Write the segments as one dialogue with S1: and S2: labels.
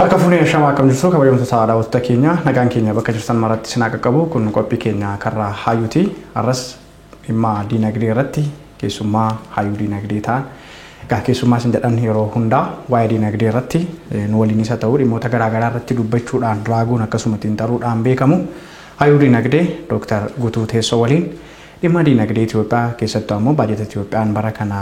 S1: Harka fuunee shamaa akkam jirtu kabajamtoota daawwattoota keenya nagaan keenya bakka jirtan maratti sinaa qaqqabu kun qophii keenya karraa hayyuuti. Arras dhimma diinagdee irratti keessummaa hayyuu diinagdee ta'an keessummaa isin jedhan yeroo hundaa waa'ee diinagdee irratti nu waliin isa ta'uu dhimmoota garaagaraa irratti dubbachuudhaan raaguun akkasumas xiinxaluudhaan beekamu hayyuu diinagdee Dr. Guutuu Teessoo waliin dhimma diinagdee Itoophiyaa keessattuu ammoo baajata Itoophiyaan bara kana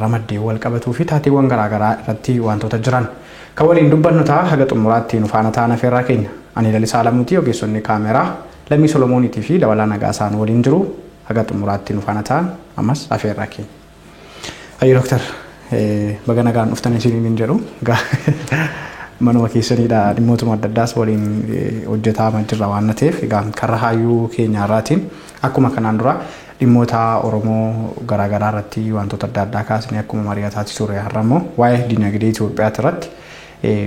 S1: ramaddee wal qabatuu fi taateewwan garaagaraa irratti wantoota jiran kan waliin dubbannu ta'a haga xumuraatti nu faana ta'an afeerraa keenya. Ani Lalisaa Lamuutii ogeessonni kaameraa Lammii Solomooniitii fi Dabalaa Nagaasaan waliin jiru haga xumuraatti nu faana ta'an ammas afeerraa keenya. Ayyo Dooktar baga nagaan dhuftan isiniin jedhu manuma keessaniidha dhimmootuma adda addaas waliin hojjetaa jirra waan ta'eef egaa karra hayyuu keenya irraatiin akkuma kanaan dura dhimmoota Oromoo garaagaraa irratti wantoota adda addaa kaasnee akkuma mari'ataa ture har'ammoo waa'ee diinagdee Itoophiyaa irratti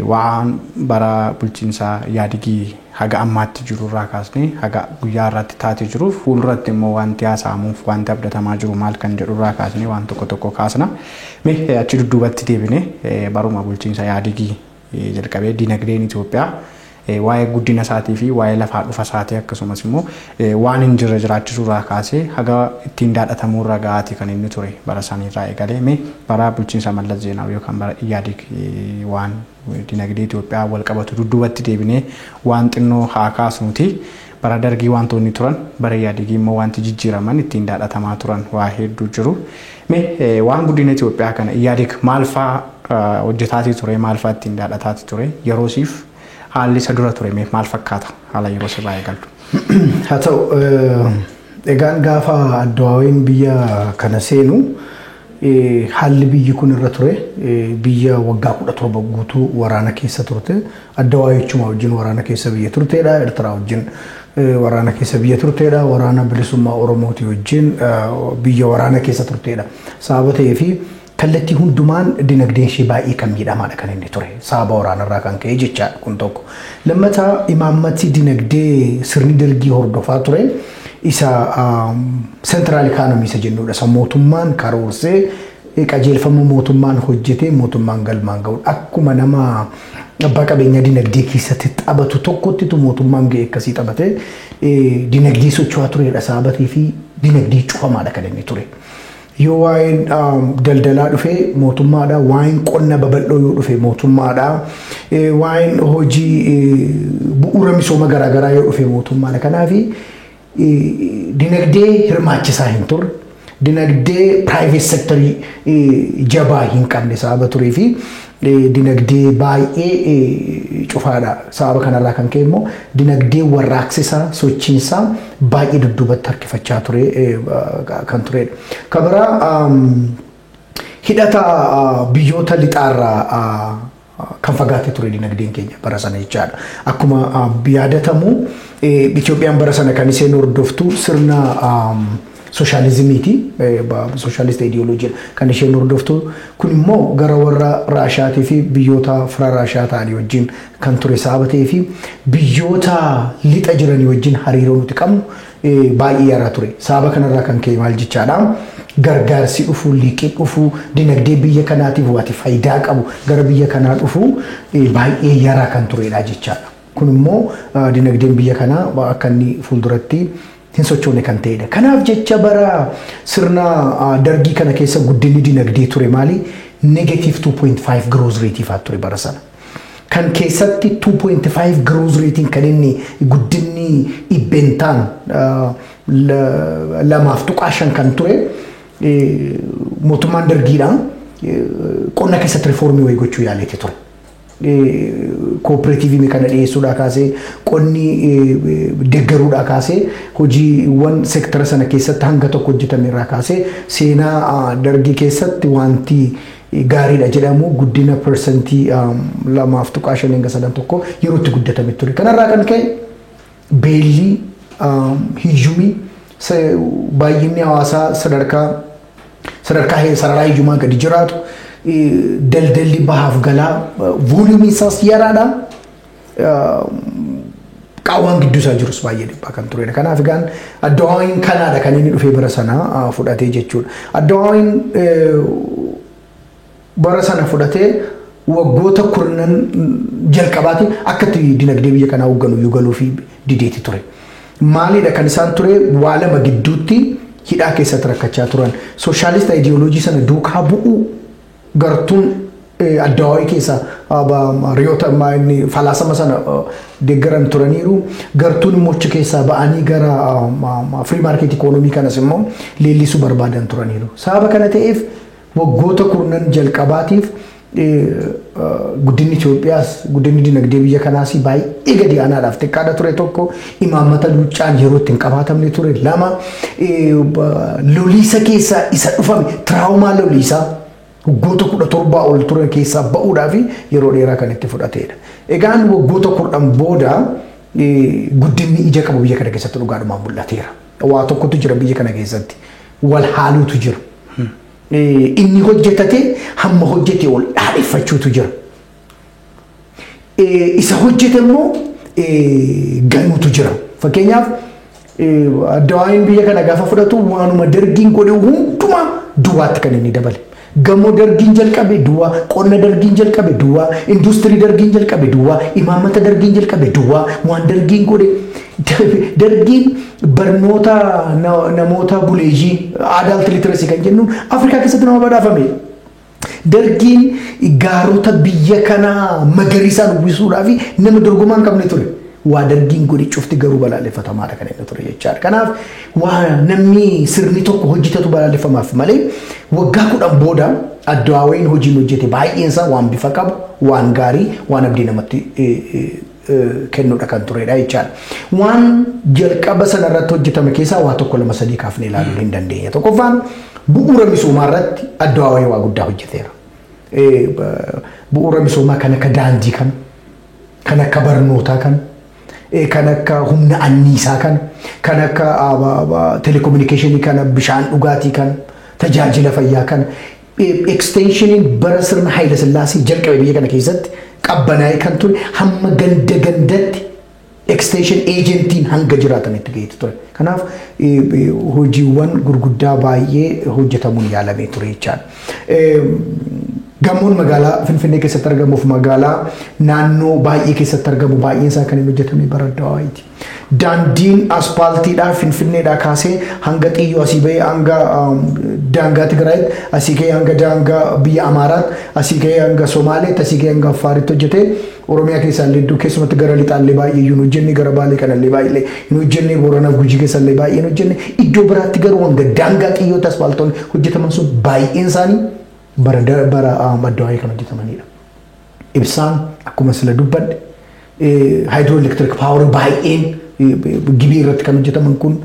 S1: waan bara bulchiinsa yaadigii haga ammaatti jiru irraa kaasnee haga guyyaa irratti taatee jiru fuulduratti immoo wanti haasa'amuuf wanti abdatamaa jiru maal kan jedhu irraa kaasnee waan tokko kaasna. Mee achi dudduubatti deebinee baruma bulchiinsa yaadigii jalqabee diinagdeen Itoophiyaa waa'ee guddina isaatii fi waa'ee lafaa dhufa isaatii akkasumas immoo waan hin jirre jiraachisuu irraa kaasee haga ittiin daadhatamuu irra ga'aati kan inni ture bara sanirraa eegalee mee bara bulchiinsa Mallas Zeenaawi yookaan bara Iyyaadiig waan diinagdee Itoophiyaa wal qabatu dudduubatti deebinee waan xinnoo haa kaasnuti. Bara Dargii wantoonni turan bara Iyyaadiigii immoo wanti jijjiiraman ittiin daadhatamaa turan waa hedduu jiru. Mee waan guddina Itoophiyaa kana Iyyaadiig maal fa'aa hojjetaatii ture maal fa'aa ittiin daadhataatii ture yeroosiif haalli isa dura ture mee maal fakkaata haala yeroo sirraa eegaltu.
S2: Haa ta'u egaan gaafa Adwaawiin biyya kana seenu haalli biyyi kun irra ture biyya waggaa 17 guutuu waraana keessa turte. Adwaawii jechuun wajjin waraana keessa biyya turteedha. Eertiraa wajjin waraana keessa biyya turteedha. Waraana bilisummaa Oromooti wajjin biyya waraana keessa turteedha. Sababa ta'eefi kallattii hundumaan dinagdeen ishee baay'ee kan miidhamaadha kan inni ture. Sababa waraanarraa kan ka'e jechaadha kun tokko. Lammataa imaammatti dinagdee sirni Dargii hordofaa ture. Isa central economy isa jennuudha. Isa mootummaan karoorsee qajeelfama mootummaan hojjetee mootummaan galmaan ga'u akkuma nama abbaa qabeenya dinagdee keessatti taphatu tokkottitu mootummaan ga'e akkasii taphatee dinagdee socho'aa turedha. Sababii fi dinagdee cufamaadha kan inni ture. Yoo waa'een daldalaa dhufee mootummaadha, waa'een qonna babal'oo yoo dhufe mootummaadha, waa'een hojii bu'uura misooma garaagaraa yoo dhufe mootummaadha. Kanaaf dinagdee hirmaachisaa hin turre, dinagdee private sectorii jabaa hin qabne sababa turee fi dinagdee baay'ee cufaadha. Sababa kanarraa kan ka'e immoo dinagdee warraaqsisaa sochiinsaa baay'ee dudduubatti harkifachaa ture kan turedha. Kabiraa hidhata biyyoota lixaarraa kan fagaate ture dinagdeen keenya bara sana jechaadha. Akkuma yaadatamu Itoophiyaan bara sana kan isheen hordoftu sirna sooshaalizimiiti. Sooshaalizimii ideoloojii kan isheen hordoftu kun immoo gara warra Raashiyaatii fi biyyoota fira Raashiyaa ta'anii wajjin kan ture sababa ta'ee fi biyyoota lixa jiranii wajjin hariiroo nuti qabnu baay'ee yaaraa ture. Sababa kanarraa kan ka'e maal jechaadha. Gargaarsi dhufu liqii dhufu dinagdee biyya kanaatiif waati faayidaa qabu gara biyya kanaa dhufu baay'ee yaaraa kan turedha jechaadha. Kun immoo dinagdeen biyya kanaa akka inni fuulduratti hin sochoone kan ta'edha. Kanaaf jecha bara sirna Dargii kana keessa guddinni dinagdee ture maali? Negative 2.5 growth rate fa'aa ture bara sana. Kan keessatti 2.5 growth rate kan inni guddinni ibbentaan 2.5 kan ture mootummaan Dargiidhaan qonna keessatti riifoormii wayii gochuu yaaleeti ture. Kooperaatiivii kana dhiyeessuudhaa kaasee qonni deeggaruudhaa kaasee hojiiwwan seektara sana keessatti hanga tokko hojjetame irraa kaasee seenaa Dargii keessatti wanti gaariidha jedhamu guddina persentii 2.5 hanga 3 yerootti guddatame ture. Kanarraa kan ka'e beelli hiyyumii baay'inni hawaasaa sadarkaa sararaa hiyyumaa gadi jiraatu. Daldalli bahaaf galaa vooliyuumii isaas yaraadha. Qaawwaan gidduu isaa jirus baay'ee dhibbaa kan turedha. Kanaaf egaan Adwaawiin kanaadha kan inni dhufee bara sana fudhatee jechuudha. Adwaawiin bara sana fudhatee waggoota kurnan jalqabaati akkatti dinagdee biyya kanaa hoogganu yuugaluu fi dideeti ture. Maalidha kan isaan ture waa lama gidduutti hidhaa keessatti rakkachaa turan. Soshaalista ideoloojii sana duukaa bu'uu gartuun addawaayii keessa riyoota falaasama sana deeggaran turaniiru. Gartuun immoo achi keessaa ba'anii gara firii maarkeetii ikoonoomii kanas immoo leellisuu barbaadan turaniiru. Sababa kana ta'eef waggoota kurnan jalqabaatiif guddinni Itoophiyaas guddinni dinagdee biyya kanaas baay'ee gadi aanaadhaaf xiqqaadha ture tokko imaammata luuccaan yeroo ittiin qabaatamne ture lama loliisa keessaa isa dhufame tiraawomaa loliisaa waggoota 17 ol ture keessaa ba'uudhaaf yeroo dheeraa kan itti fudhateedha. Egaan waggoota 10 booda guddinni ija qabu biyya kana keessatti dhugaadhumaan mul'ateera. Waa tokkotu jira biyya kana keessatti wal haaluutu jira. Inni hojjetate hamma hojjete ol dhaadheeffachuutu jira. Isa hojjete immoo ganuutu jira. Fakkeenyaaf Addawaayeen biyya kana gaafa fudhatu waanuma dargiin godhe hundumaa duwwaatti kan inni dabale. Gamoo dargiin jalqabe duwwaa, qonna dargiin jalqabe duwwaa, industirii dargiin jalqabe duwwaa, imaammata dargiin jalqabe duwwaa, waan dargiin godhe dargiin barnoota namoota buleeyyii adult literacy kan jennu Afrikaa keessatti nama badhaafame. Dargiin gaarota biyya kanaa magariisaan uwwisuudhaaf nama dorgomaa hin qabne ture. Waa dargiin godhe cufti garuu balaaleffatamaadha kan inni ture jechaadha. Kanaaf waa namni sirni tokko hojjetatu balaaleffamaaf malee waggaa 10 booda Addawaayeen hojiin hojjete baay'eensaa waan bifa qabu, waan gaarii, waan abdii namatti kennuudha kan turedha jechaadha. Waan jalqaba sana irratti hojjetame keessaa waa tokko lama sadii kaafnee ilaaluu hin dandeenya. Tokkoffaan bu'uura misoomaa irratti Addawaayeen waa guddaa hojjeteera. Bu'uura misoomaa kan akka daandii kan akka barnootaa kan akka humna anniisaa kan akka telekominikeeshinii kan bishaan dhugaatii kan tajaajila fayyaa kan extensioniin bara sirna Haayile Sillaasee jalqabe biyya kana keessatti qabbanaa'ee kan ture hamma gandatti extension agentiin hanga jiraatanitti ga'eetu ture. Kanaaf hojiiwwan gurguddaa baay'ee hojjetamuun yaalamee ture jechaadha. Gamoon magaalaa Finfinnee keessatti argamuuf magaalaa naannoo baay'ee keessatti argamu baay'een isaa kan hojjetame bara Addawaayiiti. Daandiin aspaaltiidhaa Finfinneedhaa kaasee hanga Xiyyoo asii bahee hanga daangaa Tigraayitti, asii ka'ee hanga daangaa biyya Amaaraatti, asii ka'ee hanga Somaaleetti, asii ka'ee hanga Affaaritti hojjetee Oromiyaa keessaa illee iddoo keessumatti gara lixaallee baay'ee hin hojjenne, gara Baalee kanallee baay'ee hin hojjenne, Booranaa Gujii keessallee baay'ee hin hojjenne, iddoo biraatti garuu hanga daangaa Xiyyootti aspaaltoonni hojjetaman sun baay'een isaanii bara Addawaayee kan hojjetamanidha. Ibsaan akkuma sila dubbadhe hydroelectric power baay'een Gibee irratti kan hojjetaman kun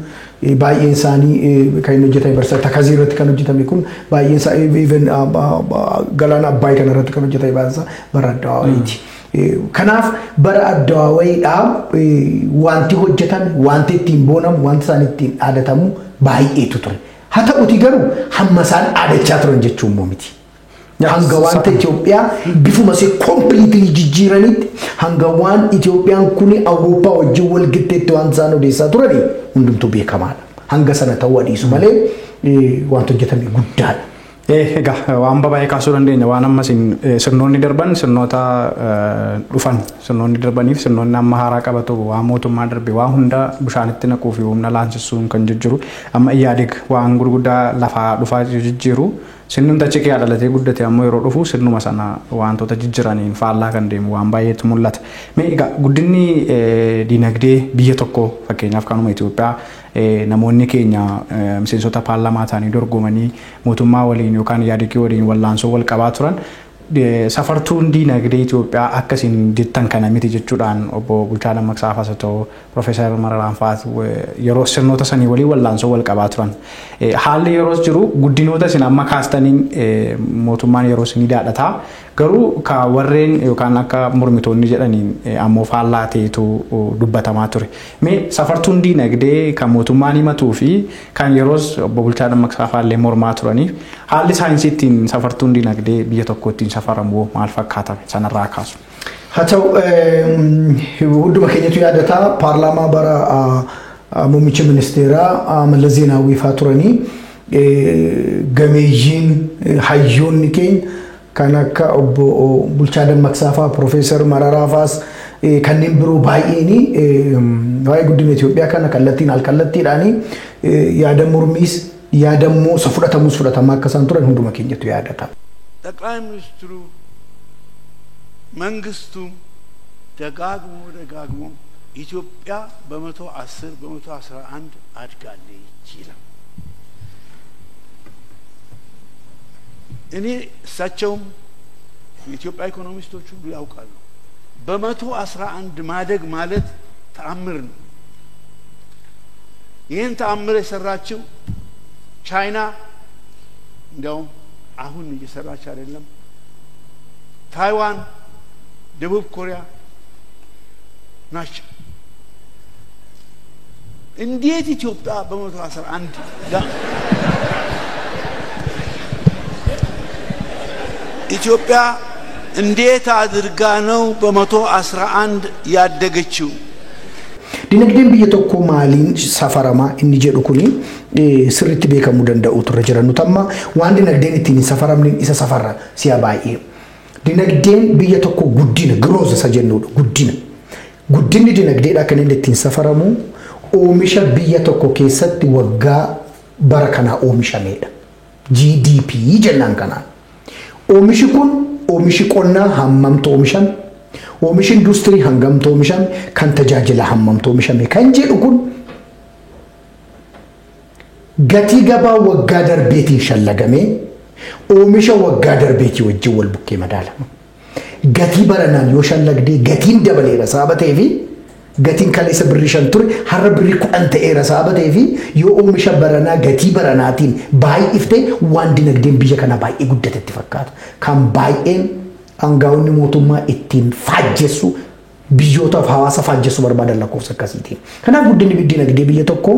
S2: baay'een isaanii kan hojjetame barsa Takazii irratti kan hojjetame kun baay'een isaa even galaana Abbaay kana irratti kan hojjetame barsa bara Addawaayiiti. Kanaaf bara Addawaayiidhaa wanti hojjetame, wanti ittiin boonamu, wanti isaan ittiin dhaadatamu baay'eetu ture. Haa ta'uti garuu hamma isaan dhaadachaa turan jechuun immoo miti. Hanga wanta Itoophiyaa bifuma see completely jijjiiranitti hanga waan Itoophiyaan kuni Awurooppaa wajjin wal gitteetti waan isaan odeessaa turani hundumtuu beekamaadha. Hanga sana ta'uu dhiisu malee wanta hojjetame guddaadha.
S1: Egaa waan baay'ee kaasuu dandeenya waan amma sirnoonni darban sirnoota dhufan sirnoonni darbaniif sirnoonni amma haaraa qabatu waan mootummaa darbe waan hunda bishaanitti naquu fi humna laansisuun kan jijjiiru amma Iyyaadig waan gurguddaa lafaa dhufaa jijjiiru sirnum tachi kee dhalatee guddate ammoo yeroo dhufu sirnuma sana wantoota jijjiiraniin faallaa kan deemu waan baay'eetu mul'ata. Egaa guddinni dinagdee biyya tokko fakkeenyaaf kanuma Itoophiyaa namoonni keenya miseensota paarlaamaa ta'anii dorgomanii mootummaa waliin yookaan Iyyaadig waliin wallaansoo wal qabaa turan safartuun dinagdee Itoophiyaa akkasiin dittan kana miti jechuudhaan obbo Bulchaa Dammaqsaa Faas ta'uu Profeesar Mararaan Faas yeroo sirnoota sanii waliin wallaansoo wal qabaa turan. Haalli yeroo jiru guddinoota isin amma kaastaniin mootummaan yeroo isin daadhataa garuu ka warreen yookaan akka mormitoonni jedhaniin ammoo faallaa ta'etu dubbatamaa ture. Mee safartuun dinagdee kan mootummaan himatuu fi kan yeroo obbo Bulchaa Dammaqsaa Faallee mormaa turaniif haalli saayinsiitiin safartuun dinagdee biyya tokkoottiin safaramu maal fakkaata sanarraa kaasu.
S2: Haa ta'u hunduma keenyatu yaadataa paarlaamaa bara muummicha ministeeraa Mallas Zeenaawwii faa turanii gameeyyiin hayyoonni keenya kan akka obbo Bulchaa Dammaqsaa fa'aa Profeesar Mararaa fa'aas kanneen biroo baay'eeni waa'ee guddina Itoophiyaa kana kallattiin alkallattiidhaani yaada mormiis yaadammoo isa fudhatamus fudhatamaa akka isaan turan hunduma keenyatu yaadata.
S3: ጠቅላይ ሚኒስትሩ መንግስቱ ደጋግሞ ኢትዮጵያ በ110 በ111 አድጋለች ይላል። እኔ እሳቸውም የኢትዮጵያ ኢኮኖሚስቶች ሁሉ ያውቃሉ። በ111 ማደግ ማለት ተአምር ነው። ይህን ተአምር የሰራችው ቻይና እንደውም አሁን እየሰራች አይደለም። ታይዋን፣ ደቡብ ኮሪያ ናቸው። እንዴት ኢትዮጵያ በ111 ኢትዮጵያ እንዴት አድርጋ ነው በ111 ያደገችው?
S2: dinagdeen biyya tokko maaliin safarama inni jedhu kuni sirriitti beekamuu danda'u turre jiran nutamma waan dinagdeen ittiin safaramne isa safarra si'a baay'ee dinagdeen biyya tokko guddina growth isa jennudha guddinni dinagdeedha kan inni ittiin safaramu oomisha biyya tokko keessatti waggaa bara kana oomishameedha GDP jennaan kana oomishi kun oomishi qonnaa hammamtu oomishame oomishi industrii hangamtu oomishame kan tajaajila hammamtu oomishame kan jedhu kun gatii gabaa waggaa darbeetiin shallagame oomisha waggaa darbeetii wajjin wal bukkee madaalama gatii baranaan yoo shallagdee gatiin dabaleera sababatee fi gatiin kaleessa birrii 5 ture har'a birrii 10 ta'eera sababatee fi yoo oomisha baranaa gatii baranaatiin baay'ifte waan dinagdeen biyya kana baay'ee guddatetti fakkaata kan baay'een angaa'onni mootummaa ittiin faajjessu biyyootaaf hawaasa faajjessu barbaadan lakkoofsa akkasiitiin. Kanaaf guddinni dinagdee biyya tokko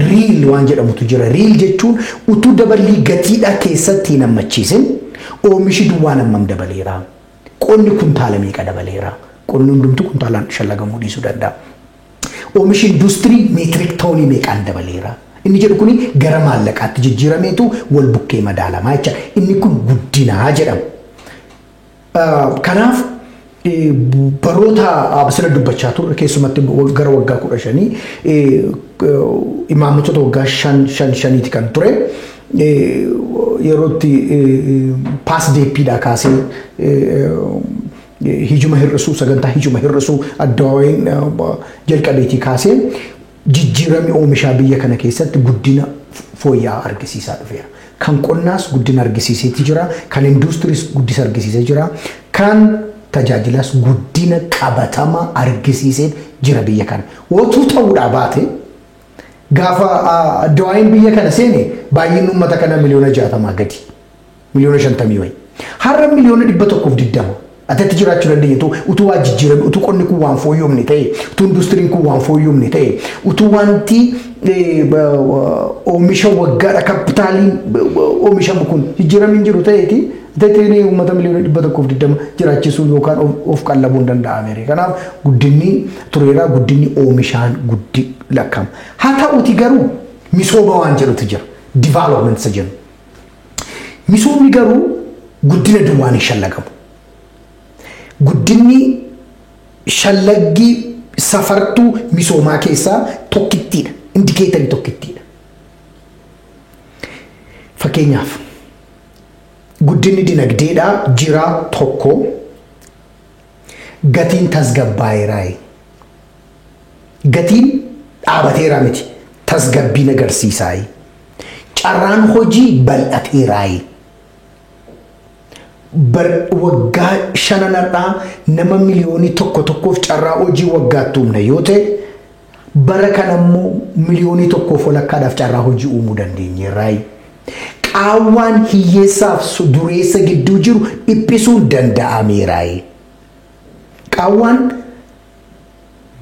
S2: riil waan jedhamutu jira. Riil jechuun utuu dabalii gatiidhaa keessatti hin hammachiisin oomishi duwwaan hammam dabaleera. Qonni kuntaala meeqa dabaleera. Qonni hundumtu kuntaalaan shallagamuu dhiisuu danda'a. Oomishi industirii meetirik toonii meeqaan dabaleera. Inni jedhu kuni gara maallaqaatti jijjiirameetu wal bukkee madaalamaa jecha. Inni kun guddinaa jedhama. Kanaaf baroota absira dubbachaa turre keessumatti gara waggaa 15 imaammatoota waggaa 5 kan ture yerootti paas deepiidhaa kaasee hijuma hir'isuu sagantaa hijuma hir'isuu addawaa'een jalqabeetii kaasee jijjiiramni oomishaa biyya kana keessatti guddina fooyya'aa argisiisaa dhufeera. Kan qonnaas guddina argisiiseeti jira, kan industiriis guddisa argisiisee jira, kan tajaajilas guddina qabatama argisiisee jira biyya kana. Otuu ta'uudhaa baate gaafa addawaa'een biyya kana seene baay'inni uummata kana miliyoona 60 gadi, miliyoona 50 wayi. Har'a miliyoona 120. Atatti jiraachuu dandeenya utuu waa jijjiirame utuu qonni kun waan fooyyomne ta'e utuu industiriin kun waan fooyyomne ta'e utuu wanti oomisha waggaadha kapitaaliin oomishamu kun jijjiirame hin jiru ta'eeti atatti uummata miliyoona 120 jiraachisuu yookaan of qallabuu hin danda'ameera. Kanaaf guddinni tureeraa guddinni oomishaan guddi lakkama. Haa ta'uuti garuu misooma waan jedhutu jira development isa jennu. Misoomni garuu guddina duwwaan hin shallagamu. Guddinni shallaggii safartuu misoomaa keessaa tokkittiidha. Indikeetarii tokkittiidha. Fakkeenyaaf guddinni dinagdeedhaa jiraa tokko gatiin tasgabbaa'eeraayi. Gatiin dhaabateeraa miti tasgabbiin agarsiisaayi. Carraan hojii bal'ateeraayi. Waggaa 5 nama miliyoonii tokkoof carraa hojii waggaatti uumna yoo ta'e bara kanammoo miliyoonii tokkoof walakkaadhaaf carraa hojii uumuu dandeenyeeraayi. Qaawwaan hiyyeessaaf dureessa gidduu jiru dhiphisuun danda'ameeraayi. Qaawwaan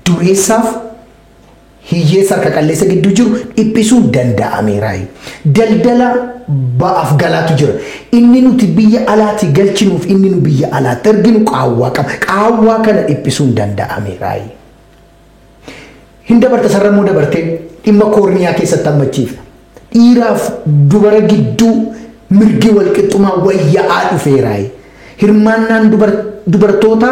S2: dureessaaf hiyyeessa harka qalleessa gidduu jiru dhiphisuun danda'ameeraayi. Daldala ba'aaf galaatu jira. Inni nuti biyya alaatti galchinuuf inni nu biyya alaatti erginu qaawwaa qaba. Qaawwaa kana dhiphisuun danda'ameeraayi. Hin dabarte sarramuu dabartee dhimma koorniyaa keessatti hammachiifna. Dhiiraaf dubara gidduu mirgi walqixxumaa wayyaa'aa dhufeeraayi. hirmaannaan dubartoota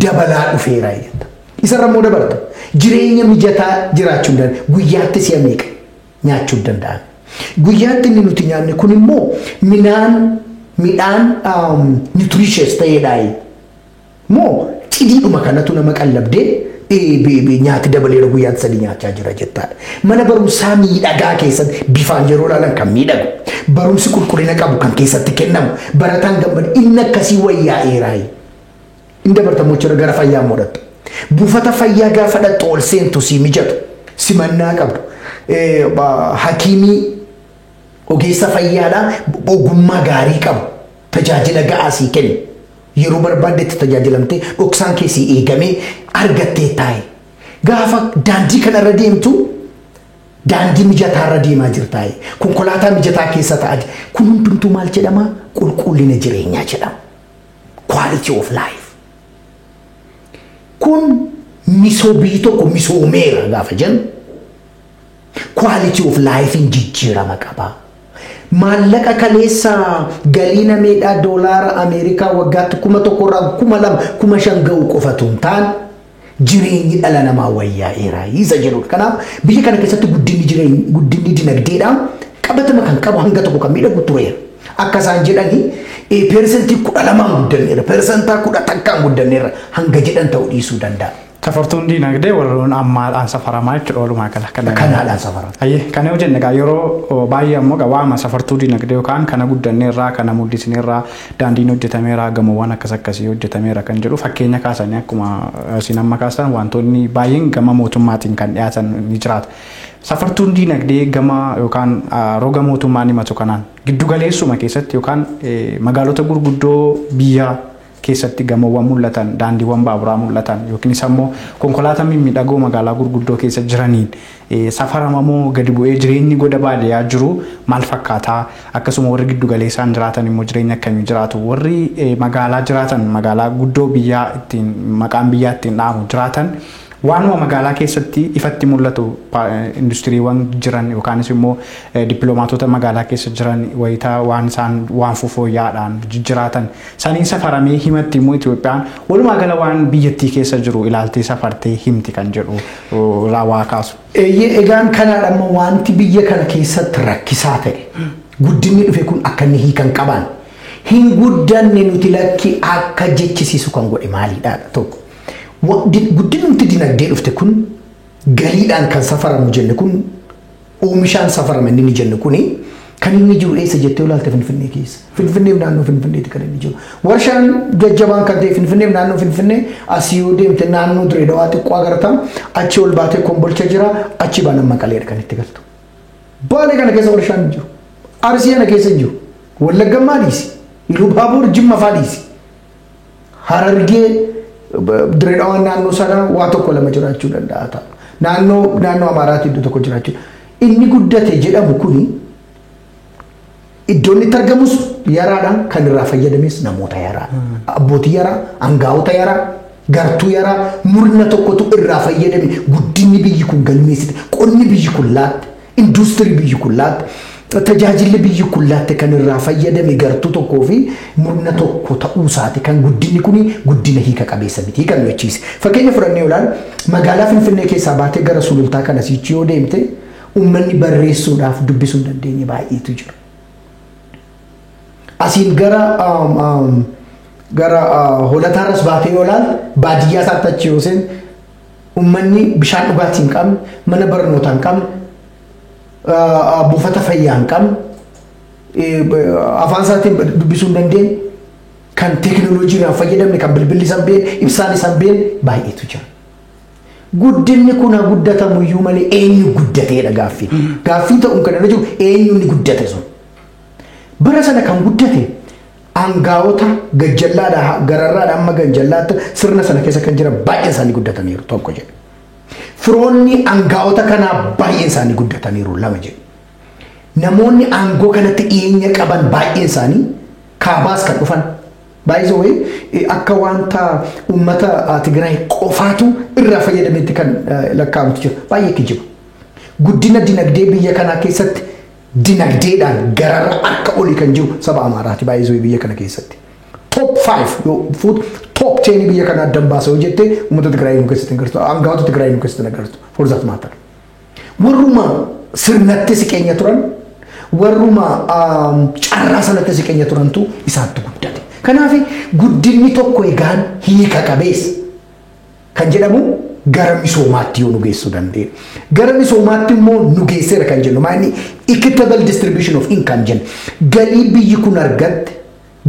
S2: dabalaa dhufeera jetta. Isarra immoo dabarta. Jireenya mijataa jiraachuu danda'an guyyaatti si'a meeqa nyaachuu danda'an. Guyyaatti inni nuti nyaanne kun immoo midhaan nutritious ta'eedha. Moo cidhiidhuma kanatu nama qallabdee nyaati dabaleera guyyaatti sadii nyaachaa jira jettaadha. Mana barumsaa miidhagaa keessatti bifaan yeroo ilaalan kan miidhagu barumsi qulqullina qabu kan keessatti kennamu barataan gammadu inni akkasii wayyaa'eeraa. Inni dabartamoo jira gara fayyaa modhattu. Buufata fayyaa gaafa dhaqxu ol seentu si mijatu simannaa qabdu. Hakiimii ogeessa fayyaadhaa ogummaa gaarii qabu tajaajila ga'aa sii kennu. Yeroo barbaaddetti tajaajilamtee dhoksaan keessii eegamee argattee taa'e. Gaafa daandii kanarra deemtu daandii mijataarra deemaa jirtaa. Konkolaataa mijataa keessa taa'aa. Kun hundumtuu maal jedhama? Qulqullina jireenyaa jedhama. Quality of life. Kun misoobii tokko misoomeera gaafa jennu quality of life in jijjiirama qaba. Maallaqa kaleessa galiina meedhaa doolaara Ameerikaa waggaatti 1,200 ga'u qofatu hin taane jireenyi dhala namaa wayyaa'eera isa jedhudha. Kanaaf biyya kana keessatti guddinni dinagdeedhaan qabatama kan qabu hanga tokko kan miidhagu tureera. Akka isaan jedhanii persentii 12 guddanneera, persentaa 10 guddanneera hanga jedhan ta'uu dhiisuu danda'a.
S1: Safartuun dinagdee warroon ammaadhaan safaramaa jechuudha walumaa gala.
S2: Kanaadhaan safarama.
S1: Kana yoo jenne yeroo baay'ee ammoo waama safartuu dinagdee yookaan kana guddanneerraa kana mul'isneerraa daandiin hojjetameera gamoowwan akkasii hojjetameera kan jedhu fakkeenya kaasanii akkuma isin amma kaasan wantoonni baay'een gama mootummaatiin kan dhiyaatan ni jiraata. Safartuun dinagdee gama yookaan roga mootummaan himatu kanaan giddugaleessuma keessatti yookaan magaalota gurguddoo biyya keessatti gamoowwan mul'atan daandiiwwan baaburaa mul'atan yookiin immoo konkolaataa miidhagoo magaalaa gurguddoo keessa jiraniin safaramamoo gadi bu'ee jireenyi goda baadiyyaa jiru maal fakkaataa akkasuma warri giddugaleessaan jiraatan immoo jireenya akkamii jiraatu warri magaalaa jiraatan magaalaa guddoo biyyaa ittiin maqaan biyyaa ittiin dhaamu jiraatan waanuma magaalaa keessatti ifatti mul'atu industiriiwwan jiran yookaanis immoo dippiloomaatota magaalaa keessa jiran wayitaa waan isaan waan fooyya'aadhaan jijjiraatan saniin safaramee himatti immoo Itoophiyaan walumaa gala waan biyyattii keessa jiru ilaaltee safartee himti kan jedhu raawwaa kaasu.
S2: Egaan kanaadha ammoo wanti biyya kana keessatti rakkisaa ta'e guddinni dhufe kun akka inni hiikan qaban hin guddanne nuti lakki akka jechisiisu kan godhe maaliidha tokko. Guddinni dinagdee dhufte kun galiidhaan kan safaramu jenne kun oomishaan safarame inni jenne kuni kan inni jiru eessa jettee ilaalte Finfinnee keessa. Finfinnee naannoo Finfinneeti kan inni jiru. Warshaan jajjabaan kan ta'e Finfinnee naannoo Finfinnee asii yoo deemte naannoo Direedawaa xiqqoo agartam achi ol baatee Kombolcha jira achi baanan Maqaleedha kan itti galtu. Baalee kana keessa warshaan jiru. Arsii kana keessa jiru. Wallagga maaliisi? Ilubaaboor Jimma faadhiisi. Harargee Direedawaan naannoo sana waa tokko lama jiraachuu danda'a ta'a. Naannoo Amaaraatti iddoo tokko jiraachuu. Inni guddate jedhamu kuni iddoon itti argamus yaraadhaan kan irraa fayyadames namoota yaraa. Abbootii yaraa, aangaa'ota yaraa, gartuu yaraa murna tokkotu irraa fayyadame guddinni biyyi kun galmeessite qonni biyyi kun laatte industirii biyyi kun laatte tajaajilli biyyi kun laatte kan irraa fayyadame gartuu tokkoo fi murna tokko ta'uu isaati kan guddinni kuni guddina hiika qabeessa miti kan nuyichiise. Fakkeenya fudhannee olaan magaalaa Finfinnee keessaa baatee gara sulultaa kana sichi yoo deemte uummanni barreessuudhaaf dubbisuu hin dandeenye baay'eetu jira. Asiin gara holataarras baatee olaan baadiyyaa isaatti achi yoo seen uummanni bishaan dhugaatii hin qabne mana barnootaa hin qabne buufata fayyaa hin qabne afaan isaatiin dubbisuu hin dandeenye kan teekinooloojiidhaan fayyadamne kan bilbilli isaan beekne ibsaan isaan beekne baay'eetu jira. Guddinni kun guddatamu iyyuu malee eenyu guddateedha gaaffii. Gaaffii ta'uun kan irra jiru eenyu ni guddate sun. Bara sana kan guddate aangaa'ota gajjallaadhaa gararraadhaa amma gajjallaatti sirna sana keessa kan jiran baay'een isaanii guddataniiru tokko jedhe. Firoonni aangaa'ota kanaa baay'een isaanii guddataniiru lama jedhe. Namoonni aangoo kanatti dhiyeenya qaban baay'een isaanii kaabaas kan dhufan baay'ee akka wanta uummata Tigraay qofaatu irraa fayyadametti kan lakkaa'amutu jira baay'ee kijiba. Guddina dinagdee biyya kanaa keessatti dinagdeedhaan gararra akka olii kan jiru saba Amaaraati baay'ee biyya kana keessatti. top 5 yoo fuut top 10 biyya kana addan baasoo jettee uummata Tigraay nu keessatti agartu aangawoota Tigraay nu keessatti agartu for that matter warruma sirnatti siqeenya turan warruma carraa sanatti siqeenya turantu isaatti guddate kanaaf guddinni tokko egaan hiika qabeessa kan jedhamu gara misoomaatti yoo nu geessuu danda'e gara misoomaatti immoo nu geesseera kan jennu maani equitable distribution of income jenna galii biyyi kun argatte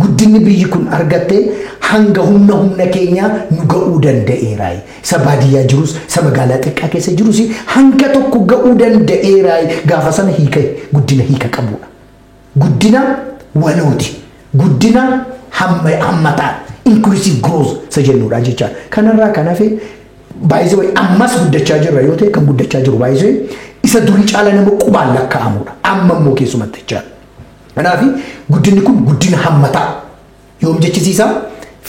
S2: guddinni biyyi kun argatte hanga humna keenya nu ga'uu danda'eera isa baadiyyaa jirus isa magaalaa xiqqaa keessa jirus hanga tokko ga'uu danda'eera gaafa sana guddina hiika qabudha guddina walooti guddina hammataa inclusive growth isa jennuudha jecha kanarraa kanaafee baay'ee way ammas guddachaa jirra yoo ta'e kan guddachaa jiru baay'ee isa durii caala nama qubaan lakkaa'amudha amma immoo keessumatti jecha kanaaf guddinni kun guddina hammataa yoom jechisiisa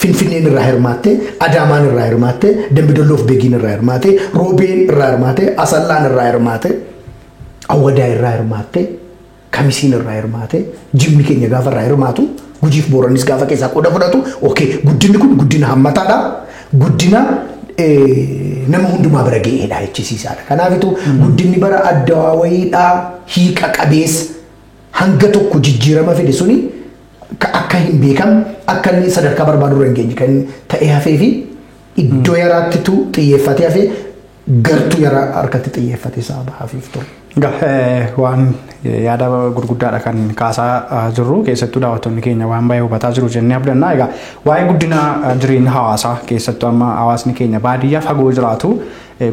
S2: Finfinneen irraa hirmaatte Adaamaan irraa hirmaatte Dambidoolloof Beegiin irraa hirmaatte Roobeen irraa hirmaatte Asallaan irraa hirmaatte Awwadaa irraa hirmaatte Kamisiin irraa hirmaatte Jimmi keenya gaafa irraa hirmaatu Gujiif Booranis gaafa keessaa qooda fudhatu okay guddinni kun guddina hammataadha guddina nama hundumaa bira ga'eedha jechisiisaadha kanaafitu guddinni bara addaa wayiidha hiika qabeessa hanga tokko jijjiirama fide suni akka hin beekam akka inni sadarkaa barbaadu irra hin geenye kan ta'e hafee fi iddoo yaraattitu xiyyeeffatee hafee gartuu yaraa harkatti xiyyeeffatee saaba hafiif ture.
S1: Waan yaada gurguddaadha kan kaasaa jirru keessattuu daawwattoonni keenya waan baay'ee hubataa jiru jennee abdanna. Egaa waa'ee guddina jireenya hawaasaa keessattuu amma hawaasni keenya baadiyyaa fagoo jiraatu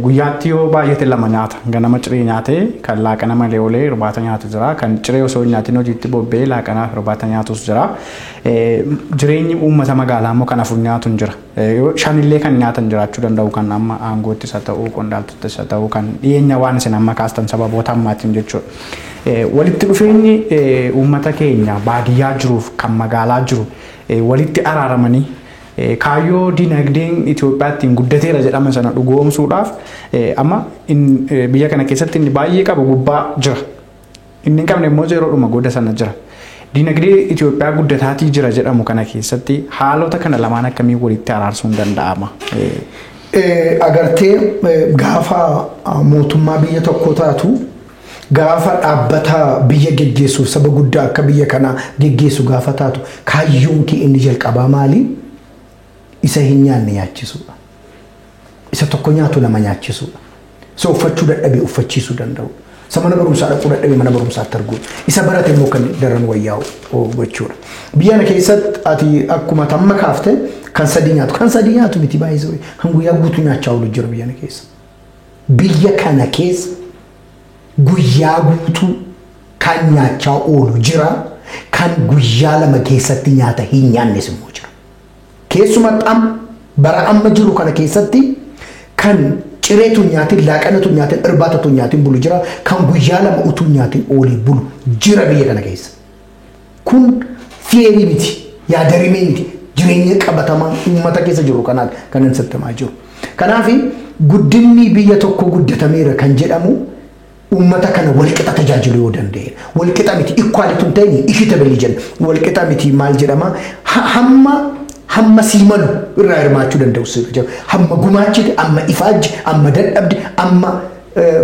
S1: guyyaatti yoo baay'ate lama nyaata ganama ciree nyaatee kan laaqana malee olee irbaata nyaatu jira kan ciree osoo nyaatiin hojiitti bobbee laaqanaaf irbaata nyaatus jira jireenyi uummata magaalaa immoo kanaaf nyaatu hin jira shanillee kan nyaatan jiraachuu danda'u kan amma aangootti isa ta'uu qondaaltota isa ta'uu kan dhiyeenya waan isin amma kaastan sababoota ammaatiin jechuudha walitti dhufeenyi uummata keenya baadiyyaa jiruuf kan magaalaa jiru walitti araaramanii kaayyoo dinagdeen Itoophiyaattiin guddateera jedhama sana dhugoomsuudhaaf amma biyya kana keessatti inni baay'ee qabu gubbaa jira inni hin qabne immoo zeeroodhuma godda sana jira dinagdee Itoophiyaa guddataatii jira jedhamu kana keessatti haalota kana lamaan akkamii walitti araarsuun danda'ama.
S2: Agartee gaafa mootummaa biyya tokko taatu gaafa dhaabbata biyya geggeessuuf saba guddaa akka biyya kana geggeessu gaafa taatu kaayyoon kee inni jalqabaa maali? Isa hin nyaanne nyaachisuudha. Isa tokko nyaatu nama nyaachisuudha. Isa uffachuu dadhabee uffachiisuu danda'u. Isa mana barumsaa dhaquu dadhabee mana barumsaatti arguu. Isa barate immoo kan daran wayyaa'u gochuudha. Biyya kana keessatti ati akkuma tamma kaafte kan sadii nyaatu miti baay'isee hanguyyaa guutuu nyaachaa oolu jira biyya kana keessa. Biyya kana keessa guyyaa guutuu kan nyaachaa oolu jira kan guyyaa lama keessatti nyaata hin nyaannes immoo jira. Keessumatti bara amma jiru kana keessatti kan cireetu nyaatiin laaqanatu nyaatiin irbaatatu nyaatiin bulu jira kan guyyaa lama utuu nyaatiin oolii bulu jira biyya kana keessa. Kun theory miti yaadarimee miti jireenya qabatamaa uummata keessa jiru kanaan kan hin sittamaa jiru. Kanaaf guddinni biyya tokko guddatameera kan jedhamu uummata kana walqixa tajaajiluu yoo danda'e walqixa miti equality hin ta'in equitable jenna walqixa miti maal jedhama hamma siimalu irraa hirmaachuu danda'u sirra jiru hamma gumaachite amma ifaajji amma dadhabde amma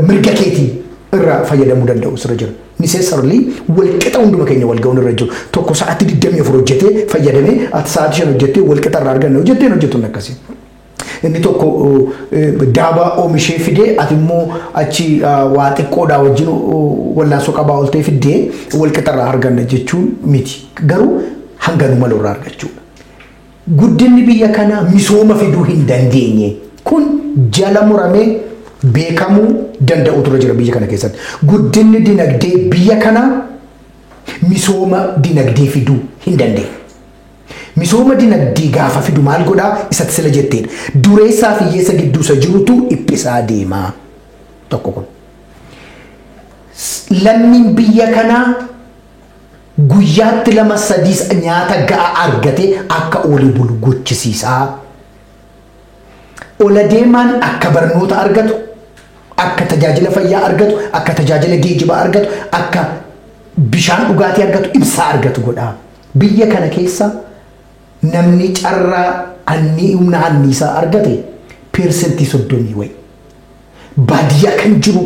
S2: mirga keetii irraa fayyadamuu danda'u sirra jiru necessarily walqixa hunduma keenya wal ga'uun irra jiru tokko sa'aatii 24 hojjetee fayyadamee ati sa'aatii 5 hojjettee walqixa irraa arganna hojjettuun akkasii. Inni tokko daabaa oomishee fidee ati immoo achi waa xiqqoodhaa wajjin wallaansoo qabaa ooltee fiddee walqixa irraa arganna jechuun miti garuu hanganuma irraa argachuudha. Guddinni biyya kana misooma fiduu hin dandeenye kun jala muramee beekamuu danda'u ture jira biyya kana keessatti. Guddinni dinagdee biyya kana misooma dinagdee fiduu hin dandeenye. Misooma dinagdee gaafa fidu maal godhaa isatti sila jetteedha. Dureessaa fi hiyyeessa gidduu isa jirutu dhiphisaa deemaa tokko kun. Lammiin biyya kanaa guyyaatti 2-3 nyaata ga'aa argatee akka oolii bulu gochisiisaa. Ola deemaan akka barnoota argatu, akka tajaajila fayyaa argatu, akka tajaajila geejjibaa argatu, akka bishaan dhugaatii argatu, ibsaa argatu godhaa. Biyya kana keessa namni carraa anni humna anniisaa argate persentii 30 wayi. Baadiyyaa kan jiru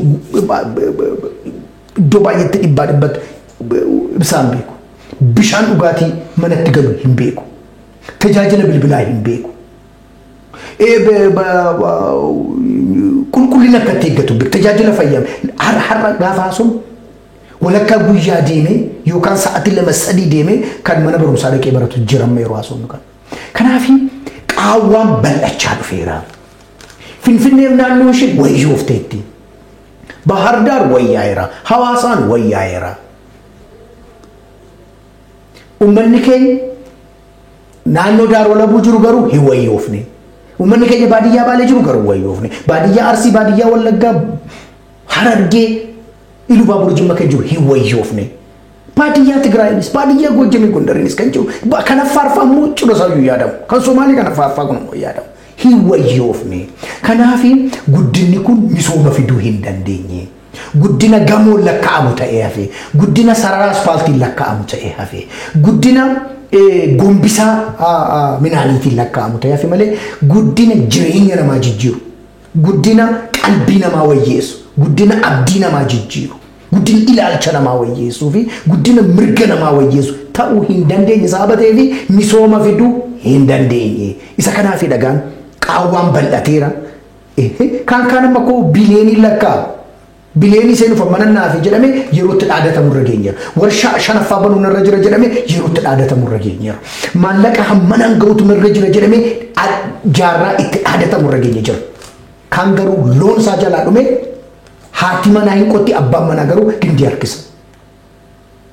S2: iddoo baay'eetti dhibbatti ibsaan beeku. Bishaan dhugaatii manatti galu hin beeku. Tajaajila bilbilaa hin beeku. Qulqullina akka itti eeggatu tajaajila fayyaa har'a gaafa haasofnu walakkaa guyyaa deemee yookaan sa'aatii 2-3 deemee kan mana barumsaa dhaqee baratu jiran yeroo haasofnu kan. Kanaaf qaawwaan bal'achaa dhufeera. Finfinneef naannoo ishee wayyoofteetti. Bahar Dar wayyaa'eera. Hawaasaan wayyaa'eera. Uummanni keenya naannoo Daaroo Labuu jiru garuu hin wayyoofne. Uummanni keenya baadiyyaa Baalee jiru garuu wayyoofne. Baadiyyaa Arsii, baadiyyaa Wallaggaa, Harargee, Iluu Baabur Jimma kan jiru hin wayyoofne. Baadiyyaa Tigraayinis, baadiyyaa Goojjamii Gondariinis kan jiru kan Affaarfaa immoo cina isayyuu yaadamu. Kan Somaalii kan Affaarfaa kun immoo yaadamu. Hin wayyoofne. Kanaaf guddinni kun misooma fiduu hin dandeenye. Guddina gamoo lakkaa'amu ta'ee hafe. Guddina sarara asfaaltii lakkaa'amu ta'ee hafe. Guddina gombisaa minaaniitiin lakkaa'amu ta'ee hafe malee guddina jireenya namaa jijjiiru. Guddina qalbii namaa wayyeessu. Guddina abdii namaa jijjiiru. Guddina ilaalcha namaa wayyeessuu fi guddina mirga namaa wayyeessu ta'uu hin dandeenye sababa ta'eef misooma fiduu hin dandeenye. Isa kanaaf dhagaan qaawwaan bal'ateera. Kan amma koo bileenii lakkaa'u. Bileenii seenuuf amanannaa fi jedhame yerootti dhaadatamu irra geenyeera. Warshaa 5ffaa banuun irra jira jedhame yerootti dhaadatamu irra geenyeera. Maallaqa hammanaan ga'utu irra jira jedhame jaarraa itti dhaadatamu irra geenye jira. Kan garuu loon isaa jalaa dhume haati manaa hin qotti abbaan manaa garuu gindii harkisa.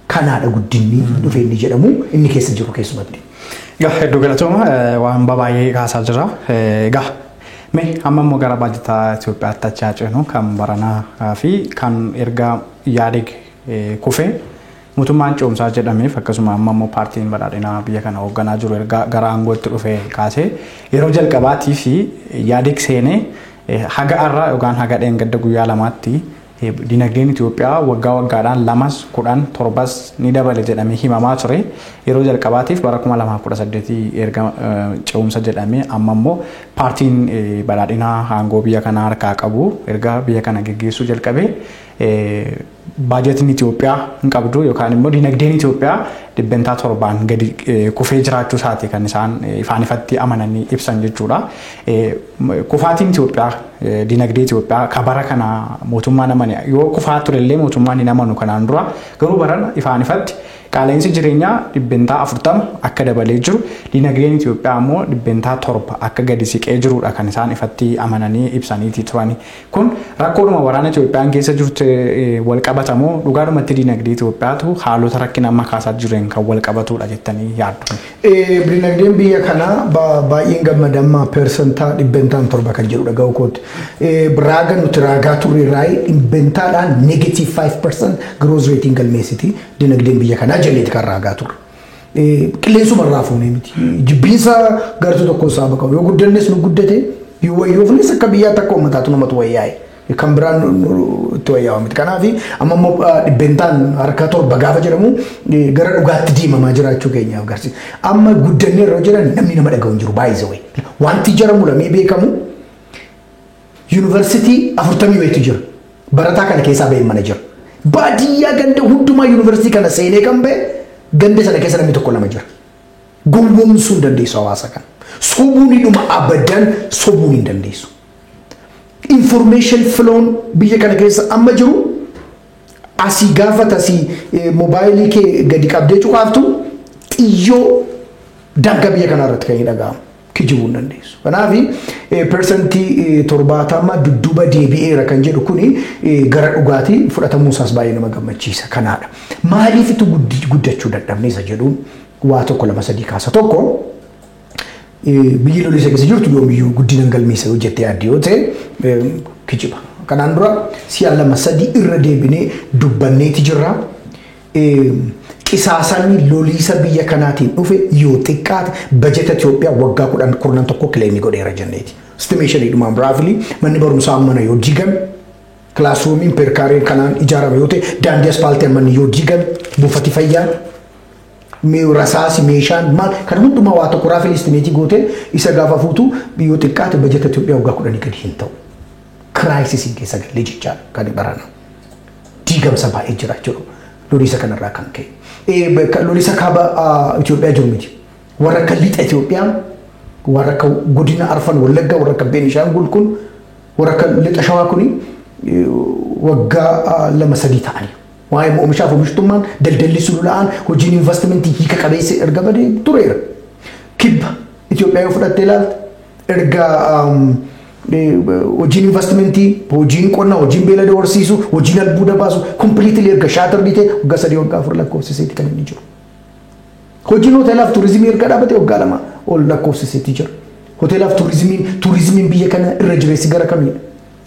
S2: Kanaadha guddinni dhufee inni jedhamu inni keessa jiru keessumatti.
S1: Hedduu galatooma waan baay'ee kaasaa jira. Mee amma immoo gara baajataa Itoophiyaatti achaa ceenu kan baranaa fi kan erga Ihaadeeg kufee mootummaan ce'umsaa jedhameef akkasuma amma immoo paartiin badhaadhinaa biyya kana hoogganaa jiru erga gara aangootti dhufee kaasee yeroo jalqabaatii fi Ihaadeeg seenee haga har'aa yookaan haga dheengadda guyyaa lamaatti dinagdeen Itoophiyaa waggaa waggaadhaan 2-10-7 ni dabale jedhamee himamaa ture. Yeroo jalqabaatiif bara 2018 erga ce'umsa jedhamee amma immoo paartiin badhaadhinaa aangoo biyya kanaa harkaa qabu erga biyya kana geggeessuu jalqabee baajetiin Itoophiyaa hin qabdu yookaan immoo dinagdeen Itoophiyaa dhibbentaa 7 gadi kufee jiraachuu isaati kan isaan ifaan ifatti amananii ibsan jechuudha. Kufaatiin Itoophiyaa dinagdee Itoophiyaa kabara kana mootummaan amane yoo kufaa turellee mootummaan hin amanu kanaan dura garuu barana ifaan ifatti qaala'insi jireenyaa dhibbentaa 40 akka dabalee jiru dinagdeen Itoophiyaa immoo dhibbentaa 7 akka gadi siqee jirudha kan isaan ifatti amananii ibsaniiti turani. Kun rakkoodhuma waraana Itoophiyaan keessa jirtu wal qabatamoo dhugaadhumatti dinagdee Itoophiyaatu haalota rakkina amma kaasaa jiran kan wal qabatudha jettanii yaaddu?
S2: Dinagdeen biyya kanaa baay'een gammadammaa persentaa dhibbentaan 7 kan jedhudha ga'u kooti. Raaga nuti raagaa turre raayii dhibbentaadhaan negative 5% growth rating galmeessiti dinagdeen biyya kanaa jalleeti kan raagaa turre. Qilleensuma irraa fuunee miti. Jibbiinsa gartuu tokko saaba qabu yoo guddannes nu guddate yoo wayyoofnes akka biyyaatti akka uummataatu namatu wayyaa'e. Kan biraan itti wayyaa'u miti. Kanaaf amma immoo dhibbentaan harka 7 gaafa jedhamu gara dhugaatti deemamaa jiraachuu keenyaaf agarsiisa. Amma guddannee yeroo jiran namni nama dhaga'u hin jiru baay'ee wayi. Wanti jaramu lamee beekamu Yuunivarsiitii 40 wayitu jira. Barataa kana keessaa ba'een mana jira. Baadiyyaa ganda hundumaa yuunivarsiitii kana seenee kan ba'e ganda sana keessa namni tokko lama jira. Gowwoomsuu hin dandeessu hawaasa kana. Sobuun hidhuma abadan sobuun hin dandeessu. Information flow biyya kana keessa amma jiru asii gaafata asii moobaayilii kee gadi qabdee cuqaaftu xiyyoo daangaa biyya kanaa irratti kan hin dhaga'amu. Kijibuu hin dandeessu. Kanaaf persentii 70 dudduuba deebi'eera kan jedhu kuni gara dhugaatii fudhatamuu isaas baay'ee nama gammachiisa. Kanaadha. Maaliif itti guddachuu dadhabne isa jedhuun waa tokko 2-3 kaasa tokko biyyi lolisa keessa jirtu yoomiyyuu guddina galmeessa hojjettee addi yoo ta'e kijiba. Kanaan dura si'a 2-3 irra deebinee dubbanneeti jirra. Qisaasanii lolisa biyya kanaatiin dhufe yoo xiqqaate bajeta Itoophiyaa waggaa 10 kileemii godheera jenneeti. Estimation dhumaan biraafilii manni barumsaa ammana yoo diigame kilaasruumiin perkaareen kanaan ijaarame yoo ta'e daandii aspaaltii ammanni yoo diigame buufati fayyaa rasaasi meeshaan maal kan hundumaa waa tokko raafii istimeetii gootee isa gaafa fuutu biyyoo xiqqaate bajeta Itoophiyaa waggaa 10 gadi hin ta'u. Kiraayisisiin keessa galee jechaa kan barana. Diigamsa baay'ee jira jechuudha. Lolisa kanarraa kan ka'e. Lolisa kaaba Itoophiyaa jiru miti. Warra kan lixa Itoophiyaa warra kan godina Arfan Wallagga warra kan Beenishaangul kun warra kan lixa Shawaa kuni waggaa 2-3 ta'anii. Waa'ee oomishaaf oomishtummaan daldalli sulula'aan hojiin investimentii hiika qabeessa erga badee tureera. Kibba Itoophiyaa yoo fudhattee ilaalte erga hojiin investimentii, hojiin qonnaa, hojiin beelada horsiisuu, hojiin albuuda baasu kompiliitilii erga shaatar dhiitee waggaa 3 waggaa 4 lakkoofsiseeti kan inni jiru. Hojiin hoteelaaf tuurizimii erga dhaabate waggaa 2 ol lakkoofsiseeti jira. Hoteelaaf tuurizimiin biyya kana irra jireessi gara kamiidha?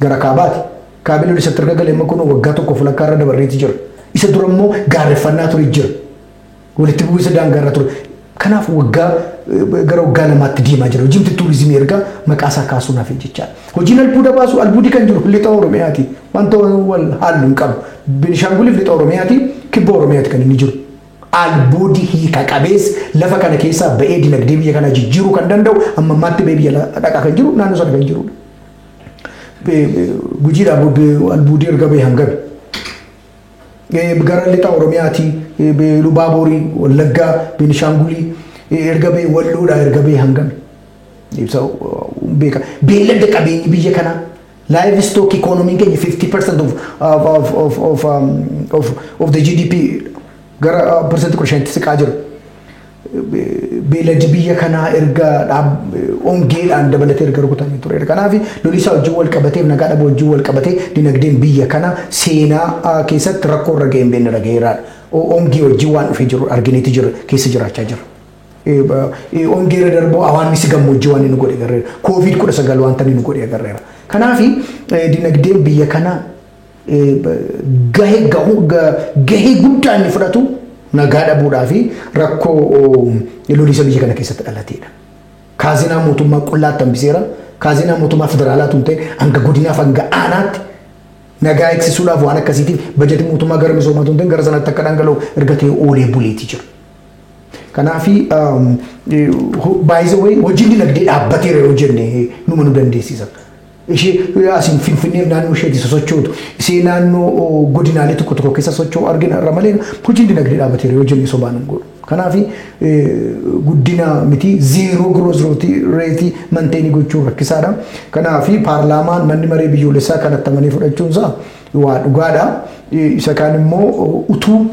S2: Gara kaabaati. Kaabila isatti erga galee makuna waggaa tokko fulakkaa irra dabarreeti jira. Isa dura immoo gaarreffannaa ture jira. Walitti bu'uu isa daangaarra ture. Kanaaf waggaa gara waggaa 2tti deemaa jira. Hojiin tuurizimii erga maqaa isaa kaasuu naaf jecha. Hojiin albuuda baasu albuudi kan jiru lixa Oromiyaati. Wanta wal haallu hin qabu. Beenishaanguliif lixa Oromiyaati, kibba Oromiyaati kan inni jiru. Albuudi hiika qabeessa lafa kana keessaa ba'ee dinagdee biyya kana jijjiiruu kan danda'u amma ammaatti ba'ee biyya dhaqaa kan jiru naannoo sana kan jirudha. Gujiidha albuudii erga ba'ee hangami. Gara lixa Oromiyaati, Lubaaborii, Wallaggaa, Beenishaangulii erga ba'ee Walloodha erga ba'ee hangami. Ibsa beeka. Beellada qabeenyi biyya kanaa livestock economy keenya 50% of the GDP gara percent 10% siqaa jiru. Beeladi biyya kanaa erga ongeedhaan dabalatee erga rukutamee ture. Kanaaf lolisaa wajjin wal qabatee nagaa dhabuu wajjin wal qabatee dinagdeen biyya kana seenaa keessatti rakkoo irra ga'ee hin beekne dhagaheeraadha. Ongee wajjin waan dhufee jiru argineeti jira keessa jiraachaa jira. Ongee irra darboo hawaasni gammoojjii waan inni godhe agarreera. COVID-19 wanta inni godhe agarreera. Kanaaf dinagdeen biyya kana gahee guddaa inni fudhatu nagaa dhabuudhaa fi rakkoo lolisa biyya kana keessatti dhalateedha. Kaazinaa mootummaa qullaatti hambiseera. Kaazinaa mootummaa federaalaatu hin ta'e hanga godinaaf hanga aanaatti nagaa eegsisuudhaaf waan akkasiitiif bajetii mootummaa gara misoomaatu hin ta'e gara sanatti akka dhangala'u erga ta'e oolee buleetii jira. Kanaaf baay'ee hojiin dinagdee dhaabbateera yoo jenne numa nu dandeessisa. Ishee asiin Finfinnee naannoo isheetti sosochootu ishee naannoo godinaalee tokko tokko keessa socho'u argina irra malee hojiin dinagdee dhaabbateera yoo jenne sobaan hin godhu. Kanaaf guddina miti zeeroo gross rate manteenii gochuun rakkisaadha. Kanaaf paarlaamaan manni maree biyyoolessaa kanatti amanee fudhachuunsaa waa dhugaadha. Isa kaan immoo utuu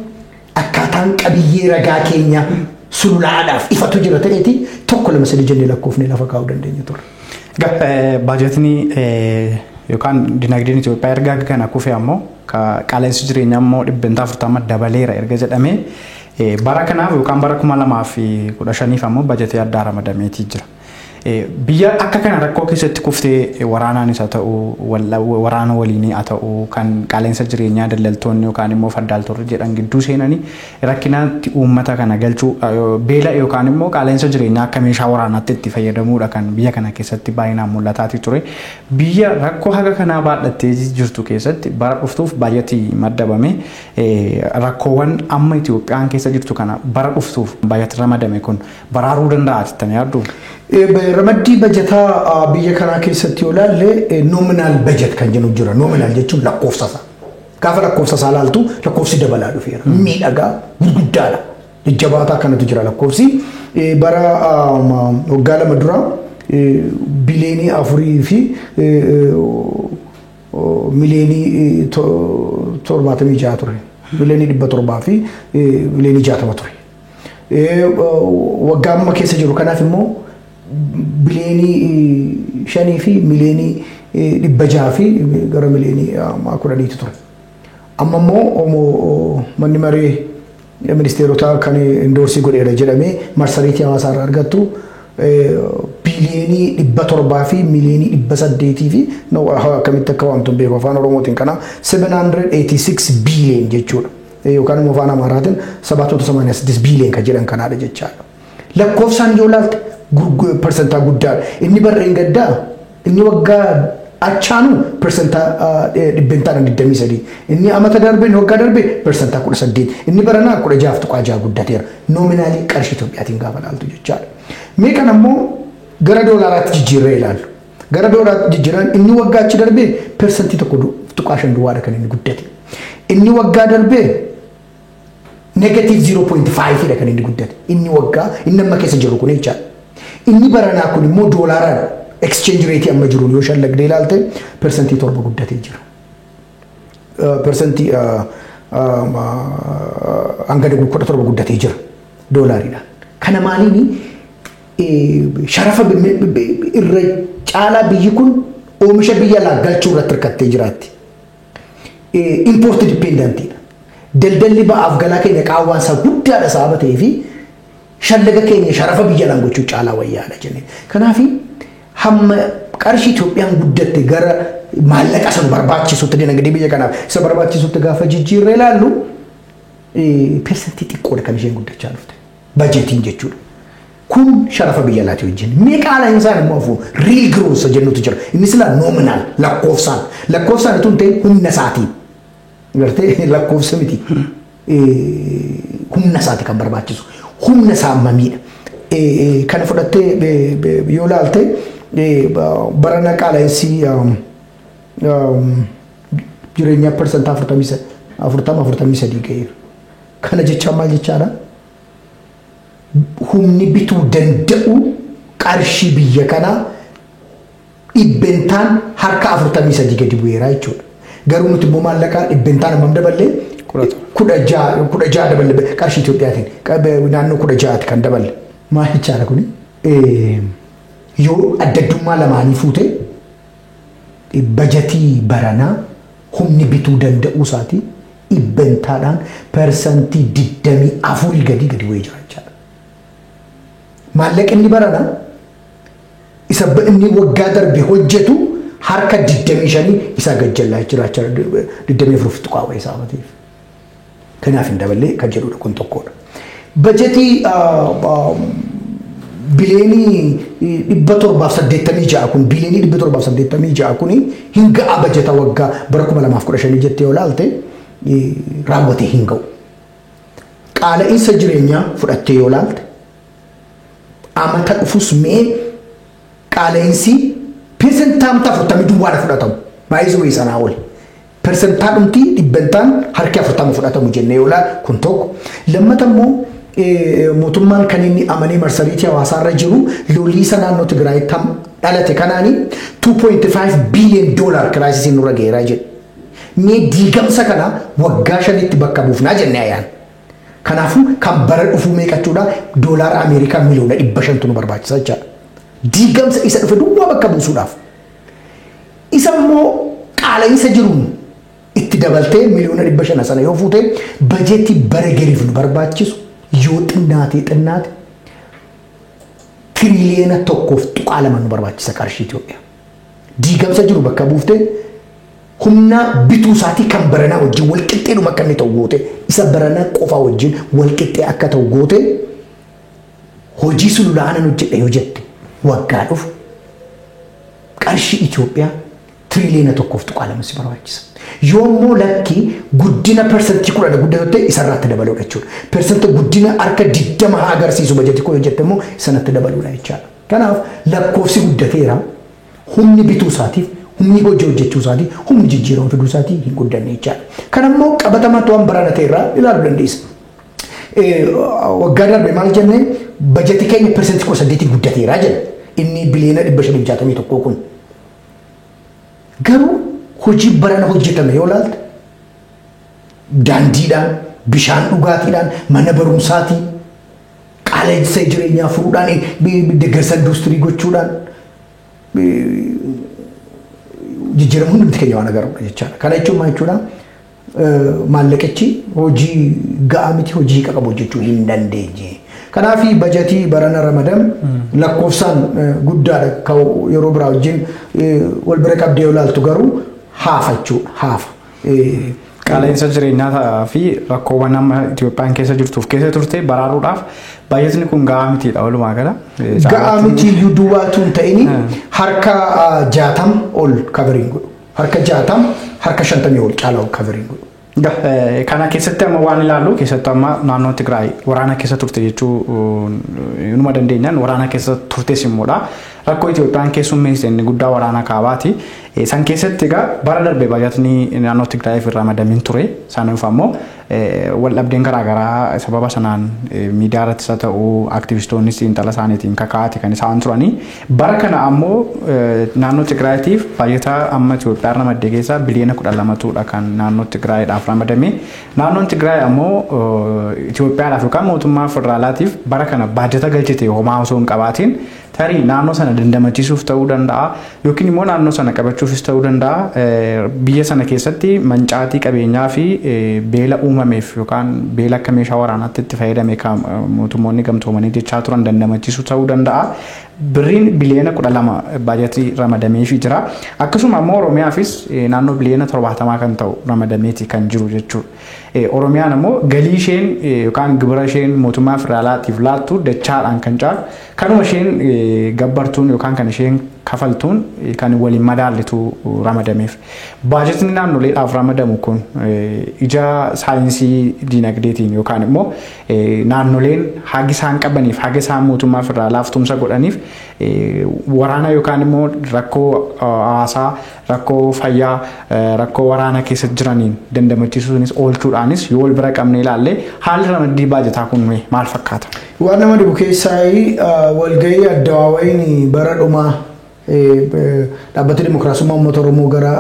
S2: akkaataan qabiyyee ragaa keenya sululaadhaaf ifatu jira ta'eeti tokko 2-3 jennee lakkoofnee lafa kaa'uu dandeenya ture.
S1: Baajetni yookaan dinagdeen Itoophiyaa erga kana kufee ammoo qaala'insi jireenyaa ammoo 40% dabaleera erga jedhamee bara kanaaf yookaan bara 2015 ammoo baajetii addaa ramadameetii jira. Biyya akka kana rakkoo keessatti kuftee waraanaanis haa ta'u waraana waliinii haa ta'u kan qaala'insa jireenyaa daldaltoonni yookaan immoo faddaaltonni jedhan gidduu seenanii rakkinaatti uummata kana galchuu beela yookaan immoo qaala'insa jireenyaa akka meeshaa waraanaatti itti fayyadamuudha kan biyya kana keessatti baay'inaan mul'ataatii ture. Biyya rakkoo haga kanaa baadhattee jirtu keessatti bara dhuftuuf baajetii maddabame rakkoowwan amma Itoophiyaan keessa jirtu kana bara dhuftuuf baajetii ramadame kun baraaruu danda'a jettanii yaaddu?
S2: Ramaddii bajetaa biyya kanaa keessatti yoo ilaalle nominal budget kan jennu jira. Nominal jechuun lakkoofsasaa. Gaafa lakkoofsasaa ilaaltu lakkoofsi dabalaa dhufeera. Miidhagaa gurguddaadha. Jajjabaataa kanatu jira lakkoofsi. Bara waggaa 2 dura bileenii 4 fi mileenii 76 ture. Mileenii 700 fi mileenii 60 ture. Waggaa amma keessa jiru kanaaf immoo bileenii 5 fi mileenii 600 fi gara mileenii 10 ture. Amma immoo manni maree ministeerotaa kan indoorsii godheera jedhamee marsariitii hawaasaa irraa argattu bileenii 700 fi mileenii 800 fi akkamitti akka waamtu beeku afaan Oromootiin kana 786 biiliyoon jechuudha. Yookaan immoo afaan Amaaraatiin 786 biiliyoon kan jedhan kanaadha jechaadha. Lakkoofsaan yoo ilaalte persentaa guddaadha. Inni barreen gaddaa inni waggaa achaanu persenta dhibbentaan 23 inni amata darbee waggaa darbee persenta 18 inni baranaa 16.6 guddateera nominaalii qarshii Itoophiyaatiin gaafa ilaaltu jechaadha. Mee kan ammoo gara doolaaraatti jijjiirree ilaallu. Gara doolaaraatti jijjiiran inni waggaa achi darbee persentii 1.5 duwwaadha kan inni guddate. Inni waggaa darbee negative 0.5 dha kan inni guddate. Inni waggaa inni amma keessa jiru kun jechaadha. Inni baranaa kun immoo doolaaraan exchange rate amma jiru yoo shallagdee ilaalte persentii 7 guddatee jira. Persentii hanga 17 guddatee jira doolaariidhaan. Kana maaliini sharafa irra caalaa biyyi kun oomisha biyya alaa galchuu irratti hirkattee jiraatti. Import dependentidha. Daldalli ba'aaf galaa keenya qaawwaan isaa guddaadha sababa ta'eef shallaga keenya sharafa biyya alaan gochuu caalaa wayyaadha jennee. Kanaaf hamma qarshii Itoophiyaan guddatte gara maallaqa san barbaachisutti dinagdee biyya kanaaf isa barbaachisutti gaafa jijjiirree ilaallu persentii xiqqoodha kan isheen guddachaa dhufte. Bajetiin jechuudha. Kun sharafa biyya alaati wajjin. Meeqaala insaan immoo afu real growth jennutu jira. Inni sila nominal lakkoofsaan. Lakkoofsaan itun ta'e humna isaatiin. Gartee lakkoofsa miti. Humna isaati kan barbaachisu. Humna isaa ammamiidha. Kana fudhattee yoo ilaalte barana qaala'insi jireenya persentaa 40-43 ga'eera. Kana jechaan maal jechaadha? Humni bituu danda'u qarshii biyya kanaa dhibbentaan harka 43 gadi bu'eera jechuudha. Garuu nuti immoo maallaqaa dhibbentaan hammam daballee 16 daballe qarshii Itoophiyaatiin naannoo 16 kan daballe. Maal jechaadha kuni? Yoo addaddummaa lamaanii fuute bajetii baranaa humni bituu danda'u isaatii dhibbentaadhaan persentii 24 gadi bu'ee jira jechaadha. Maallaqa inni barana isa inni waggaa darbe hojjetu harka 25 isa gajjallaa jiraachaa 24 tuqaawwa isaa bateef. Kanaaf hin daballee kan jedhudha kun tokkodha. Bajetii bileenii 786 kun bileenii 786 kun hin ga'a bajeta waggaa bara 2015 jettee yoo ilaalte raawwatee hin ga'u. Qaala'insa jireenyaa fudhattee yoo ilaalte amata dhufus mee qaala'insi persentaa 40 duwwaadha fudhatamu. Baay'ee sanaa oli. Persentaa dhumti dhibbentaan harki 40 fudhatamu jennee yoo ilaalle kun tokko. Lammata immoo mootummaan kan inni amanee marsariitii hawaasaarra jiru loliisa naannoo Tigraay tam dhalate kanaanii $2.5 billion kiraayisiin nurra geeraa jedhu. Mee diigamsa kana waggaa 5tti bakka buufnaa jennee ayaan. Kanaafuu kan bara dhufuu meeqachuudha doolaara Ameerikaa miliyoona 500 nu barbaachisa jechaadha. Diigamsa isa dhufe duwwaa bakka buusuudhaaf. Isa immoo qaala'insa jiruun itti dabaltee miliyoona 500 sana yoo fuute bajetii bara gariif nu barbaachisu yoo xinnaate tiriliyeena 1.2 nu barbaachisa qarshii Itoophiyaa. Diigamsa jiru bakka buuftee humna bituu isaatii kan baranaa wajjin wal qixxeedhuma akka inni ta'u goote isa baranaa qofaa wajjin wal qixxee akka ta'u goote hojii sululaanan hojjedha yoo jette waggaa dhufu qarshii Itoophiyaa tiriliyeena 1.2 si barbaachisa. Yoommoo lakki guddina persentii 10 guddatte isarratti dabaluudha jechuudha. Persentii guddina harka 20 haa agarsiisu bajetii koo jette immoo sanatti dabaluudha jechaadha. Kanaaf lakkoofsi guddateera humni bituu isaatiif humni hojii hojjechuu isaatiif humni jijjiirama fiduu isaatiif hin guddanne jechaadha. Kana immoo qabatamaa to'an barana ta'erraa ilaaluu dandeessa. Waggaa darbe maal jennee bajetii keenya persentii 8 guddateera jedha. Inni biliyoona 561 kun. Garuu hojii barana hojjetame yoo ilaalte daandiidhaan bishaan dhugaatiidhaan mana barumsaatiin qaala'insa jireenyaa furuudhaan deeggarsa industirii gochuudhaan jijjiiramu hundi keenya waan agarudha jechaadha. Kana jechuun maal jechuudha? Maallaqichi hojii ga'aa miti hojii qaqqabu hojjechuu hin dandeenye. Kanaaf bajetii barana Ramadan lakkoofsaan guddaadha kan yeroo biraa wajjin wal bira qabdee yoo ilaaltu garuu haafa jechuudha. Haafa.
S1: qaala'insa jireenyaa fi rakkoowwan amma Itoophiyaan keessa jirtuuf keessa turte baraaruudhaaf baay'atni kun ga'aa mitiidha walumaa gala.
S2: Ga'aa miti iyyuu duwwaatu hin ta'ini harka 60 ol kaveriin godhu. Harka 60 harka 50 ol caalaa ol kaveriin godhu.
S1: Kana keessatti amma waan ilaallu keessatti amma naannoo Tigraay waraana keessa turte jechuu inuma dandeenyaan waraana keessa turtes immoodha. Rakkoo Itoophiyaan keessummeessite inni guddaa waraana kaabaati. San keessatti egaa bara darbe baay'atni naannoo Tigraay irraa madamin ture. Sanuuf ammoo wal dhabdeen garaagaraa sababa sanaan miidiyaa irrattis haa ta'u aktivistoonni xiinxala isaaniitiin kakaa'ate kan isaan turanii. Bara kana ammoo naannoo Tigraayiitiif baay'ata amma Itoophiyaa irra maddee keessaa biliyoona 12 kan naannoo Tigraayiidhaaf ramadame. Naannoon Tigraay ammoo Itoophiyaadhaaf yookaan mootummaa federaalaatiif bara kana baajata galchite homaa osoo hin qabaatiin tarii naannoo sana dandamachiisuuf ta'uu danda'a yookiin immoo naannoo sana qabachuufis ta'uu danda'a biyya sana keessatti mancaatii qabeenyaa fi beela uumameef yookaan beela akka meeshaa waraanaatti itti fayyadame kan mootummoonni gamtoomanii jechaa turan dandamachiisuu ta'uu danda'a. Birriin biliyoona 12 baajatii ramadameefii jira. Akkasuma ammoo Oromiyaafis naannoo biliyoona 70 kan ta'u ramadameeti kan jiru jechuudha. Oromiyaan ammoo galii isheen yookaan gibira isheen mootummaa federaalaatiif laattu dachaadhaan kan caalu kanuma isheen gabbartuun yookaan kan isheen kafaltuun kan waliin madaallitu ramadameef. Baajetni naannoleedhaaf ramadamu kun ija saayinsii diinagdeetiin yookaan immoo naannoleen hagi isaan qabaniif hagi isaan mootummaa federaalaaf tumsa godhaniif waraana yookaan immoo rakkoo hawaasaa rakkoo fayyaa rakkoo waraana keessa jiraniin dandamachiisuunis oolchuudhaanis yoo wal bira qabnee ilaalle haalli ramaddii baajataa kun maal fakkaata?
S2: Waan nama dhibu keessaa walgahii addawaawayiin bara dhumaa dhaabbatni Dimookiraasummaa Uummata Oromoo gara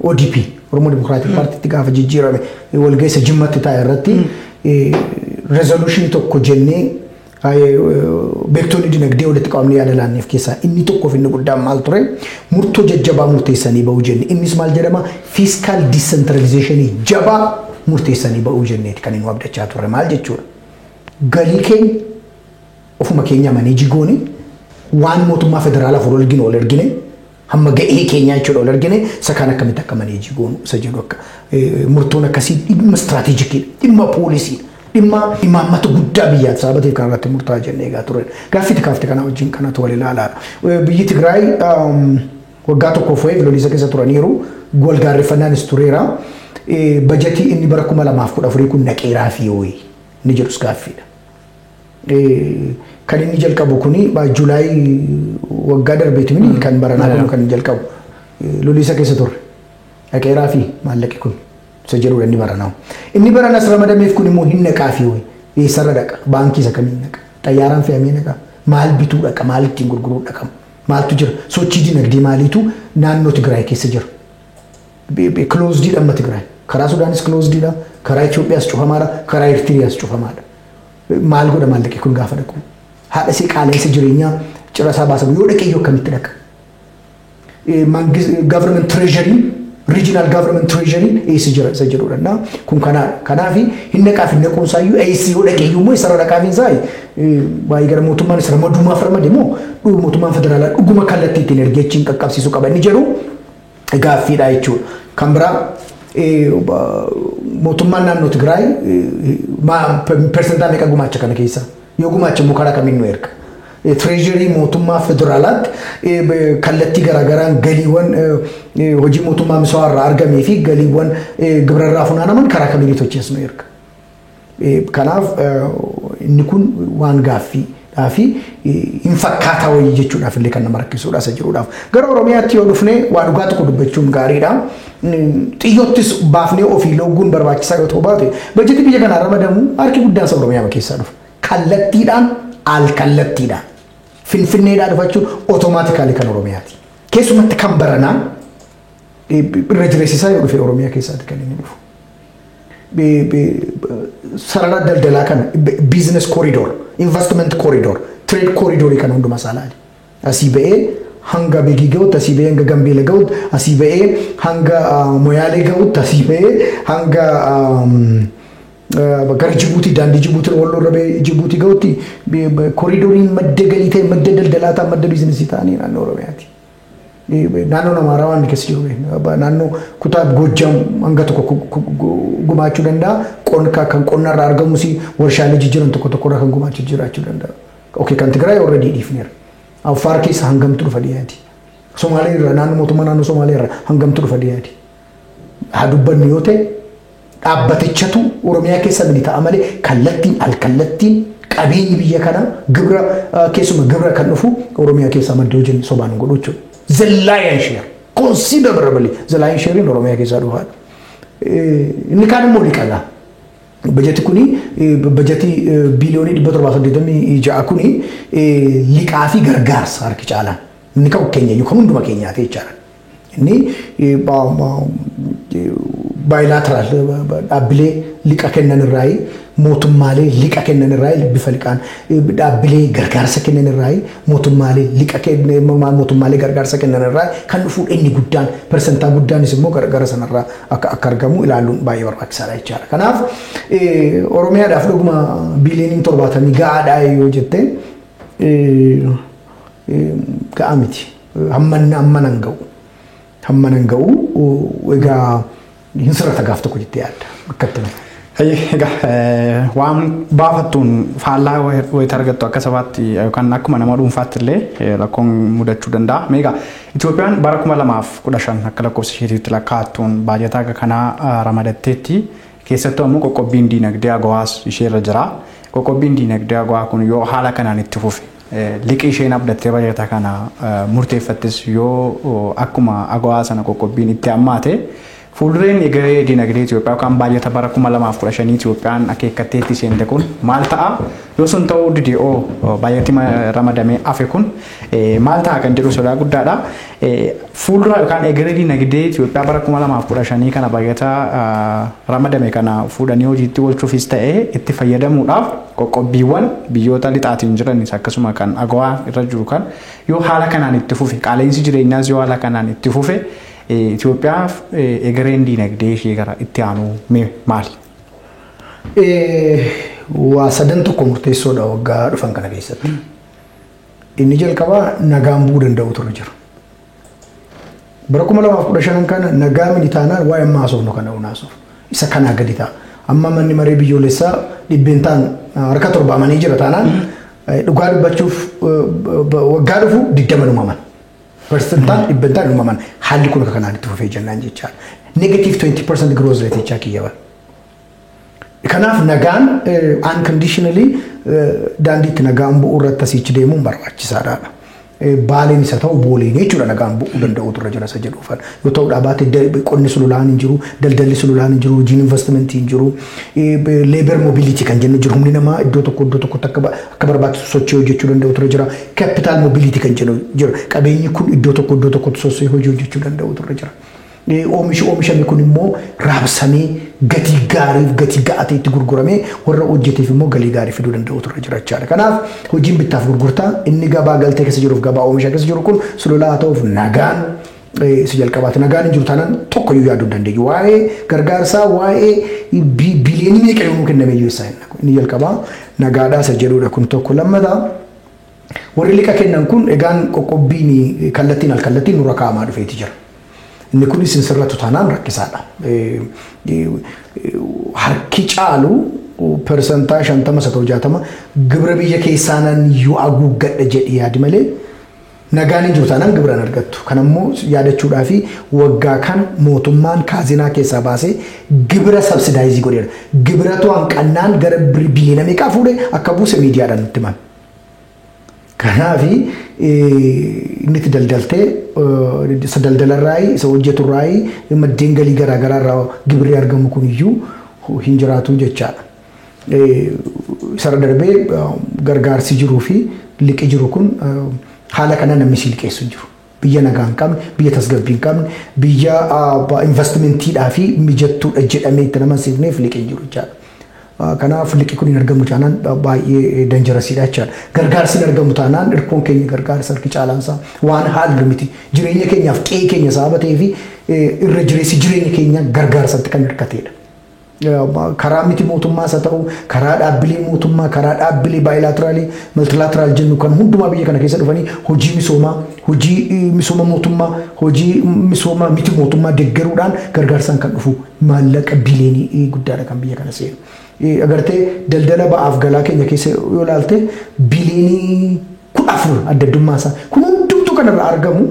S2: ODP Oromoo Dimokiraatik Paartiitti gaafa jijjiirame walgahii isa Jimmatti taa'e irratti rezoluushinii tokko jennee beektonni dinagdee walitti qabamanii yaada laanneef keessaa inni tokkoof inni guddaan maal ture murtoo jajjabaa murteessanii ba'uu jenne innis maal jedhama fiiskaal diisentralizeeshinii jabaa murteessanii ba'uu jenneeti kan inni abdachaa turre maal jechuudha galii keenya ofuma keenya maneejii goone waan mootummaa federaalaaf ol ergine ol ergine hamma ga'ee keenyaa jechuudha ol ergine isa kan akkamitti akka maneejii goonu isa jedhu akka murtoon akkasii dhimma istiraateejikii dhimma poolisii dhimma imaammata guddaa biyyaati sababateef kan irratti murtaa'aa jennee egaa ture gaaffii kaafte kana wajjin kanatu wal ilaalaadha biyyi Tigraay waggaa tokkoof wayii loliisa keessa turaniiru wal gaarreeffannaanis tureera bajetii inni bara 2014 kun naqeeraa fi wayii ni jedhus gaaffiidha. Kan inni jalqabu kuni Juulaay waggaa darbeetu mini kan baranaa kun kan jalqabu loliisa keessa ture naqeeraa fi maallaqi kun sejeru inni baranaa inni baranas ramadameef kun immoo hin naqaa fi wayii eessarra dhaqa baankii isa kamiin naqa xayyaaraan fe'amee naqa maal bituu dhaqa maal ittiin gurguruu dhaqa maaltu jira sochii dinagdee maaliitu naannoo Tigraay keessa jira closed dhamma Tigraay karaa Sudaanis closed dha karaa Itoophiyaas cufamaadha karaa Eertiriyaas cufamaadha maal godha maallaqi kun gaafa dhaqu haadha si qaala'insa jireenyaa cirasaa baasamu yoo dhaqee yoo akkamitti dhaqa government treasury regional government treasury eessi jira isa jedhudha na kun kanaafi hin naqaaf hin naquun saayyuu eessi yoo dhaqee immoo isarra dhaqaafiin saay baay'ee gara mootummaan isa ramaduumaaf ramade immoo mootummaan federaalaa dhuguma kallattii ittiin ergeechiin qaqqabsiisuu qaba inni jedhu gaaffiidha jechuudha kan biraa mootummaan naannoo Tigraay persentaa meeqa gumaacha kana keessa yoo gumaacha immoo karaa kamiin nu erga treasury mootummaa federaalaatti kallattii garaagaraan galiiwwan hojii mootummaa misawaa irraa argamee fi galiiwwan gibirarraa funaanaman karaa kamiin tocheessu nu erga. Kanaaf inni kun waan gaaffii fi hin fakkaataa wayii jechuudhaaf illee kan nama rakkisuudha isa jiruudhaaf. Gara Oromiyaatti yoo dhufne waa dhugaa tokko dubbachuun gaariidha. Xiyyoottis baafnee ofii looguun barbaachisaa yoo ta'u baate bajetii biyya kanaa ramadamu harki guddaan isa Oromiyaa keessaa dhufa. Kallattiidhaan al kallattiidhaan. Finfinneedhaa dhufachuun otomaatikaalii kan Oromiyaati. Keessumatti kan baranaa irra jireessisaa yoo dhufe Oromiyaa keessaati kan inni dhufu. Sarara daldalaa kana business corridor, investment corridor, trade corridor kan hundumaa saalaali. Asii ba'ee hanga Beegii ga'utti, asii ba'ee hanga Gambeela ga'utti, asii ba'ee hanga Moyaalee ga'utti, asii ba'ee hanga gara Jibuutii daandii Jibuutii walloo irra ba'ee Jibuutii ga'utti koridoriin madda galii ta'e madda daldalaa ta'e madda biizinesii ta'anii naannoo Oromiyaati. naannoo Amaaraa waan keessa jiru naannoo kutaa Gojjam hanga tokko gumaachuu danda'a kan qonnarraa argamus warshaalee jijjiiran tokko tokkorraa kan gumaachuu jiraachuu danda'a. Okay kan Tigraay already dhiifneera. Affaar keessa hangamtu dhufa dhiyaati. Somaalee irraa naannoo mootummaa naannoo Somaalee irraa hangamtu dhufa dhiyaati. Haa dubbannu yoo ta'e dhaabbatichatu Oromiyaa keessa bini ta'a malee kallattiin alkallattiin qabeenyi biyya kana gibira keessuma gibira kan dhufu Oromiyaa keessa madda hojii sobaan godhu jechuudha. The lion share considerably the lion share in Oromiyaa keessa dhufa. Inni kaan immoo liqaadha. Bajeti kuni bajeti biliyoonii 786 kuni liqaa fi gargaarsa harki caalaan. Inni qabu keenya yookaan hunduma keenyaati jechaadha. Inni bilateral dhaabbilee liqa kennan irraa mootummaalee liqa kennan irraa bifa liqaan dhaabbilee gargaarsa kennan irraa mootummaalee liqa kennan mootummaalee gargaarsa kennan irraa kan dhufu inni guddaan persentaa guddaanis immoo gargaara sanarraa akka argamu ilaaluun baay'ee barbaachisaadha jechaadha. Kanaaf Oromiyaadhaaf dhuguma biliyooniin 70 gahaadha yoo jette ga'a miti hammanan ga'u egaa hin sirrata gaaf tokko jettee yaadda akkatti.
S1: Egaa waan baafattuun faallaa wayita argattu akka sabaatti yookaan akkuma nama dhuunfaatti illee rakkoon mudachuu danda'a. Meeqa Itoophiyaan bara 2015 akka lakkoofsa isheetiitti lakkaa'attuun baajataa akka kanaa ramadatteetti keessattuu ammoo qoqqobbiin diinagdee AGOAs isheerra jira. Qoqqobbiin diinagdee AGOA kun yoo haala kanaan itti fufe liqii isheen abdattee baajataa kana murteeffattes yoo akkuma AGOA sana qoqqobbiin itti hammaate fuuldureen egeree diinagdee Itoophiyaa yookaan baajata bara 2015 Itoophiyaan akeekkatteetti seente kun maal ta'a yoo sun ta'uu didoo baajati ramadamee hafe kun maal ta'a kan jedhu sodaa guddaadha. Fuuldura yookaan egeree diinagdee Itoophiyaa bara 2015 kana baajata ramadame kana fuudhanii hojiitti oolchuufis ta'ee itti fayyadamuudhaaf qoqqobbiiwwan biyyoota lixaatiin jiranis akkasuma kan AGOA irra jiru kan yoo haala kanaan itti fufe qaala'insi jireenyaas yoo haala kanaan itti fufe Itoophiyaaf egereen diinagdee ishee gara itti aanu maali?
S2: Waa sadan tokko murteessoodha waggaa dhufan kana keessatti. Inni jalqabaa nagaan bu'uu danda'u turre jira. Bara 2015 kana nagaa militaanaan waa'ee ammaa haasofnu kana haasofnu. Isa kanaa gadi ta'a. Amma manni maree biyyoolessaa dhibbeentaan harka 7 jira taanaan dhugaa dubbachuuf waggaa dhufu 20 uumaman. Persentaan dhibbantaan uumaman haalli kun akka kanaan itti fufee jennaan jechaadha. Negative 20% growth rate jechaa kiyyaban. Kanaaf nagaan unconditionally daandiitti nagaan bu'uu irratti asiichi deemuun barbaachisaadha. Baaleen isa ta'u booleen jechuudha nagaan bu'uu danda'u turre jira isa jedhuufan. Yoo ta'u dhaabaate qonni sululaan hin jiru, daldalli sululaan hin jiru, hojiin investimentii hin jiru, labor mobility kan jennu jiru humni namaa iddoo tokkotti akka barbaachisu socho'uu hojjechuu danda'u turre jira. Capital mobility kan jennu jira. Qabeenyi kun iddoo tokkotti socho'uu hojjechuu danda'u turre jira. Oomishni kun immoo raabsamee gatii gaariif gatii ga'atee itti gurguramee warra hojjeteef immoo galii gaarii fiduu danda'u turre jira jechaadha. Kanaaf hojiin bittaaf gurgurtaa inni gabaa galtee keessa jiruuf gabaa oomisha keessa jiru kun sululaa ta'uuf nagaan si jalqabaate nagaan hin jiru taanaan tokko iyyuu yaaduu dandeenyu. Waa'ee gargaarsaa waa'ee biliyoonii meeqa yommuu kenname iyyuu isaa inni jalqabaa nagaadhaa isa jedhudha kun tokko. Lammataa warri liqa kennan kun egaan qoqqobbiin kallattiin alkallattiin nurra kaa'amaa dhufeeti jira. Inni kunis sirrattu taanaan rakkisaadha. Harki caalu persentaa 50-60 gibira biyya keessaanan yoo haguuggadha jedhee yaadi malee nagaan hin jiru taanaan gibira hin argattu. Kanammoo yaadachuudhaa fi waggaa kana mootummaan kaazinaa keessaa baasee gibira sabsidaayizii godheera. Gibiratu hanqannaan gara biliyoona meeqaa fuudhee akka buuse miidiyaadhaan nutti himan. Kanaafi inni itti daldaltee isa daldalarraayi isa hojjeturraayi maddeen galii garaagaraa irraa gibirri argamu kun iyyuu hin jiraatu jechaadha. Isarra darbee gargaarsi jiruu fi liqi jiru kun haala kana namni si liqeessu jiru. Biyya nagaa hin qabne, biyya tasgabbii hin qabne, biyya investimentiidhaa fi mijattuudha jedhamee itti nama siifneef liqi jiru jechaadha. Kanaaf liqi kun hin argamu taanaan baay'ee danjarasiidha jechaadha. Gargaarsi hin argamu taanaan hirkoon keenya gargaarsa harki caalaansaa waan haalli miti. Jireenya keenyaaf qe'ee keenya sababa ta'ee fi irra jireessi jireenya keenya gargaarsatti kan hirkateedha. karaa miti mootummaa isa ta'u karaa dhaabbilee mootummaa karaa dhaabbilee baayilaateraalii maltilaateraal jennu kan hundumaa biyya kana keessa dhufanii hojii misooma mootummaa hojii misooma miti mootummaa deeggaruudhaan gargaarsaan kan dhufu maallaqa biliyoonii guddaadha kan biyya kana seenu. Agartee daldala ba'aaf galaa keenya keessa yoo ilaalte biliyoonii 14 adda addummaa isaa kun hundumtuu kanarraa argamu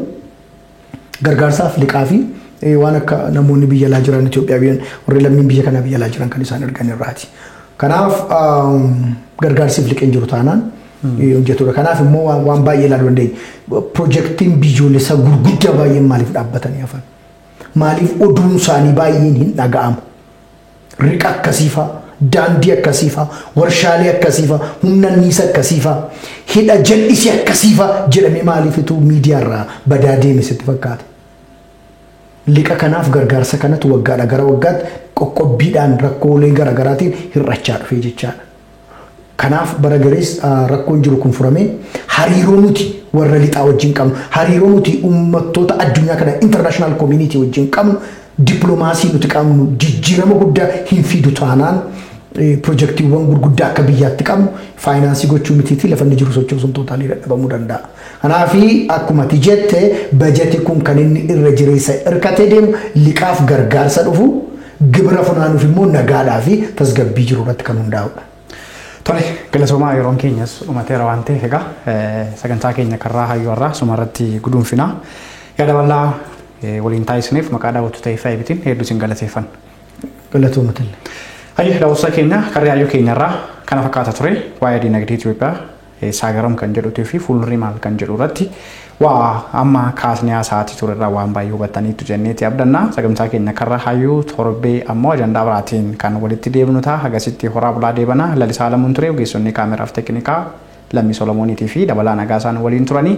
S2: gargaarsaaf liqaa fi waan akka namoonni biyya alaa jiran Itoophiyaa biyyan warri lammiin biyya kana biyya alaa jiran kan isaan argan irraati. Kanaaf gargaarsiif liqeen jiru taanaan hojjetudha. Kanaaf immoo waan baay'ee ilaaluu dandeenya. Piroojeektiin biyyoolessaa gurguddaa baay'een maaliif dhaabbatanii hafan? Maaliif oduun isaanii baay'een hin dhaga'amu? Riqa akkasiifaa, daandii akkasiifaa, warshaalee akkasiifaa, humna anniisaa akkasiifaa, hidha jal'isii akkasiifaa jedhamee maaliifitu miidiyaarraa badaa deeme sitti fakkaata? Liqa kanaaf gargaarsa kanatu waggaadha gara waggaatti qoqqobbiidhaan rakkoolee garaagaraatiin hir'achaa dhufee jechaadha. Kanaaf bara garees rakkoon jiru kun furamee hariiroo nuti warra lixaa wajjin qabnu hariiroo nuti uummattoota addunyaa kana international community wajjin qabnu dippiloomaasii nuti qabnu jijjiirama guddaa hin fidu taanaan piroojeektiiwwan gurguddaa akka biyyaatti qabnu faayinaansii gochuu mitiitii lafa inni jiru sochoosuun tootaalii dadhabamuu danda'a. Kanaaf akkuma ati jette bajetii kun kan inni irra jireessa hirkatee deemu liqaaf gargaarsa dhufu gibira funaanuuf immoo nagaadhaa fi tasgabbii jiru irratti kan hundaa'udha.
S1: Tole galatoomaa yeroon keenyas dhumateera waan ta'eef egaa sagantaa keenya karraa hayyuurraa sumarratti guduunfinaa yaada bal'aa waliin taasisneef maqaa daawwattoota FIBtiin hedduu isin galateeffanna.
S2: Galatoomaa.
S1: Hayya daawwattoota keenya karri hayyuu keenyarraa kana fakkaata ture waa'ee dinagdee Itoophiyaa saagaram kan jedhutii fi fuulli maal kan jedhu irratti waa amma kaasnee haasa'aa turerraa waan baay'ee hubattaniitu jenneeti abdanna sagantaa keenya karra hayyuu torbee ammoo ajandaa biraatiin kan walitti deebinu ta'a hagasitti horaa bulaa deebana lalisaa lamuun ture ogeessonni kaameraaf teeknikaa Lammii Solomooniitii fi Dabalaa Nagaasaan waliin turanii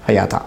S1: fayyaa ta'a.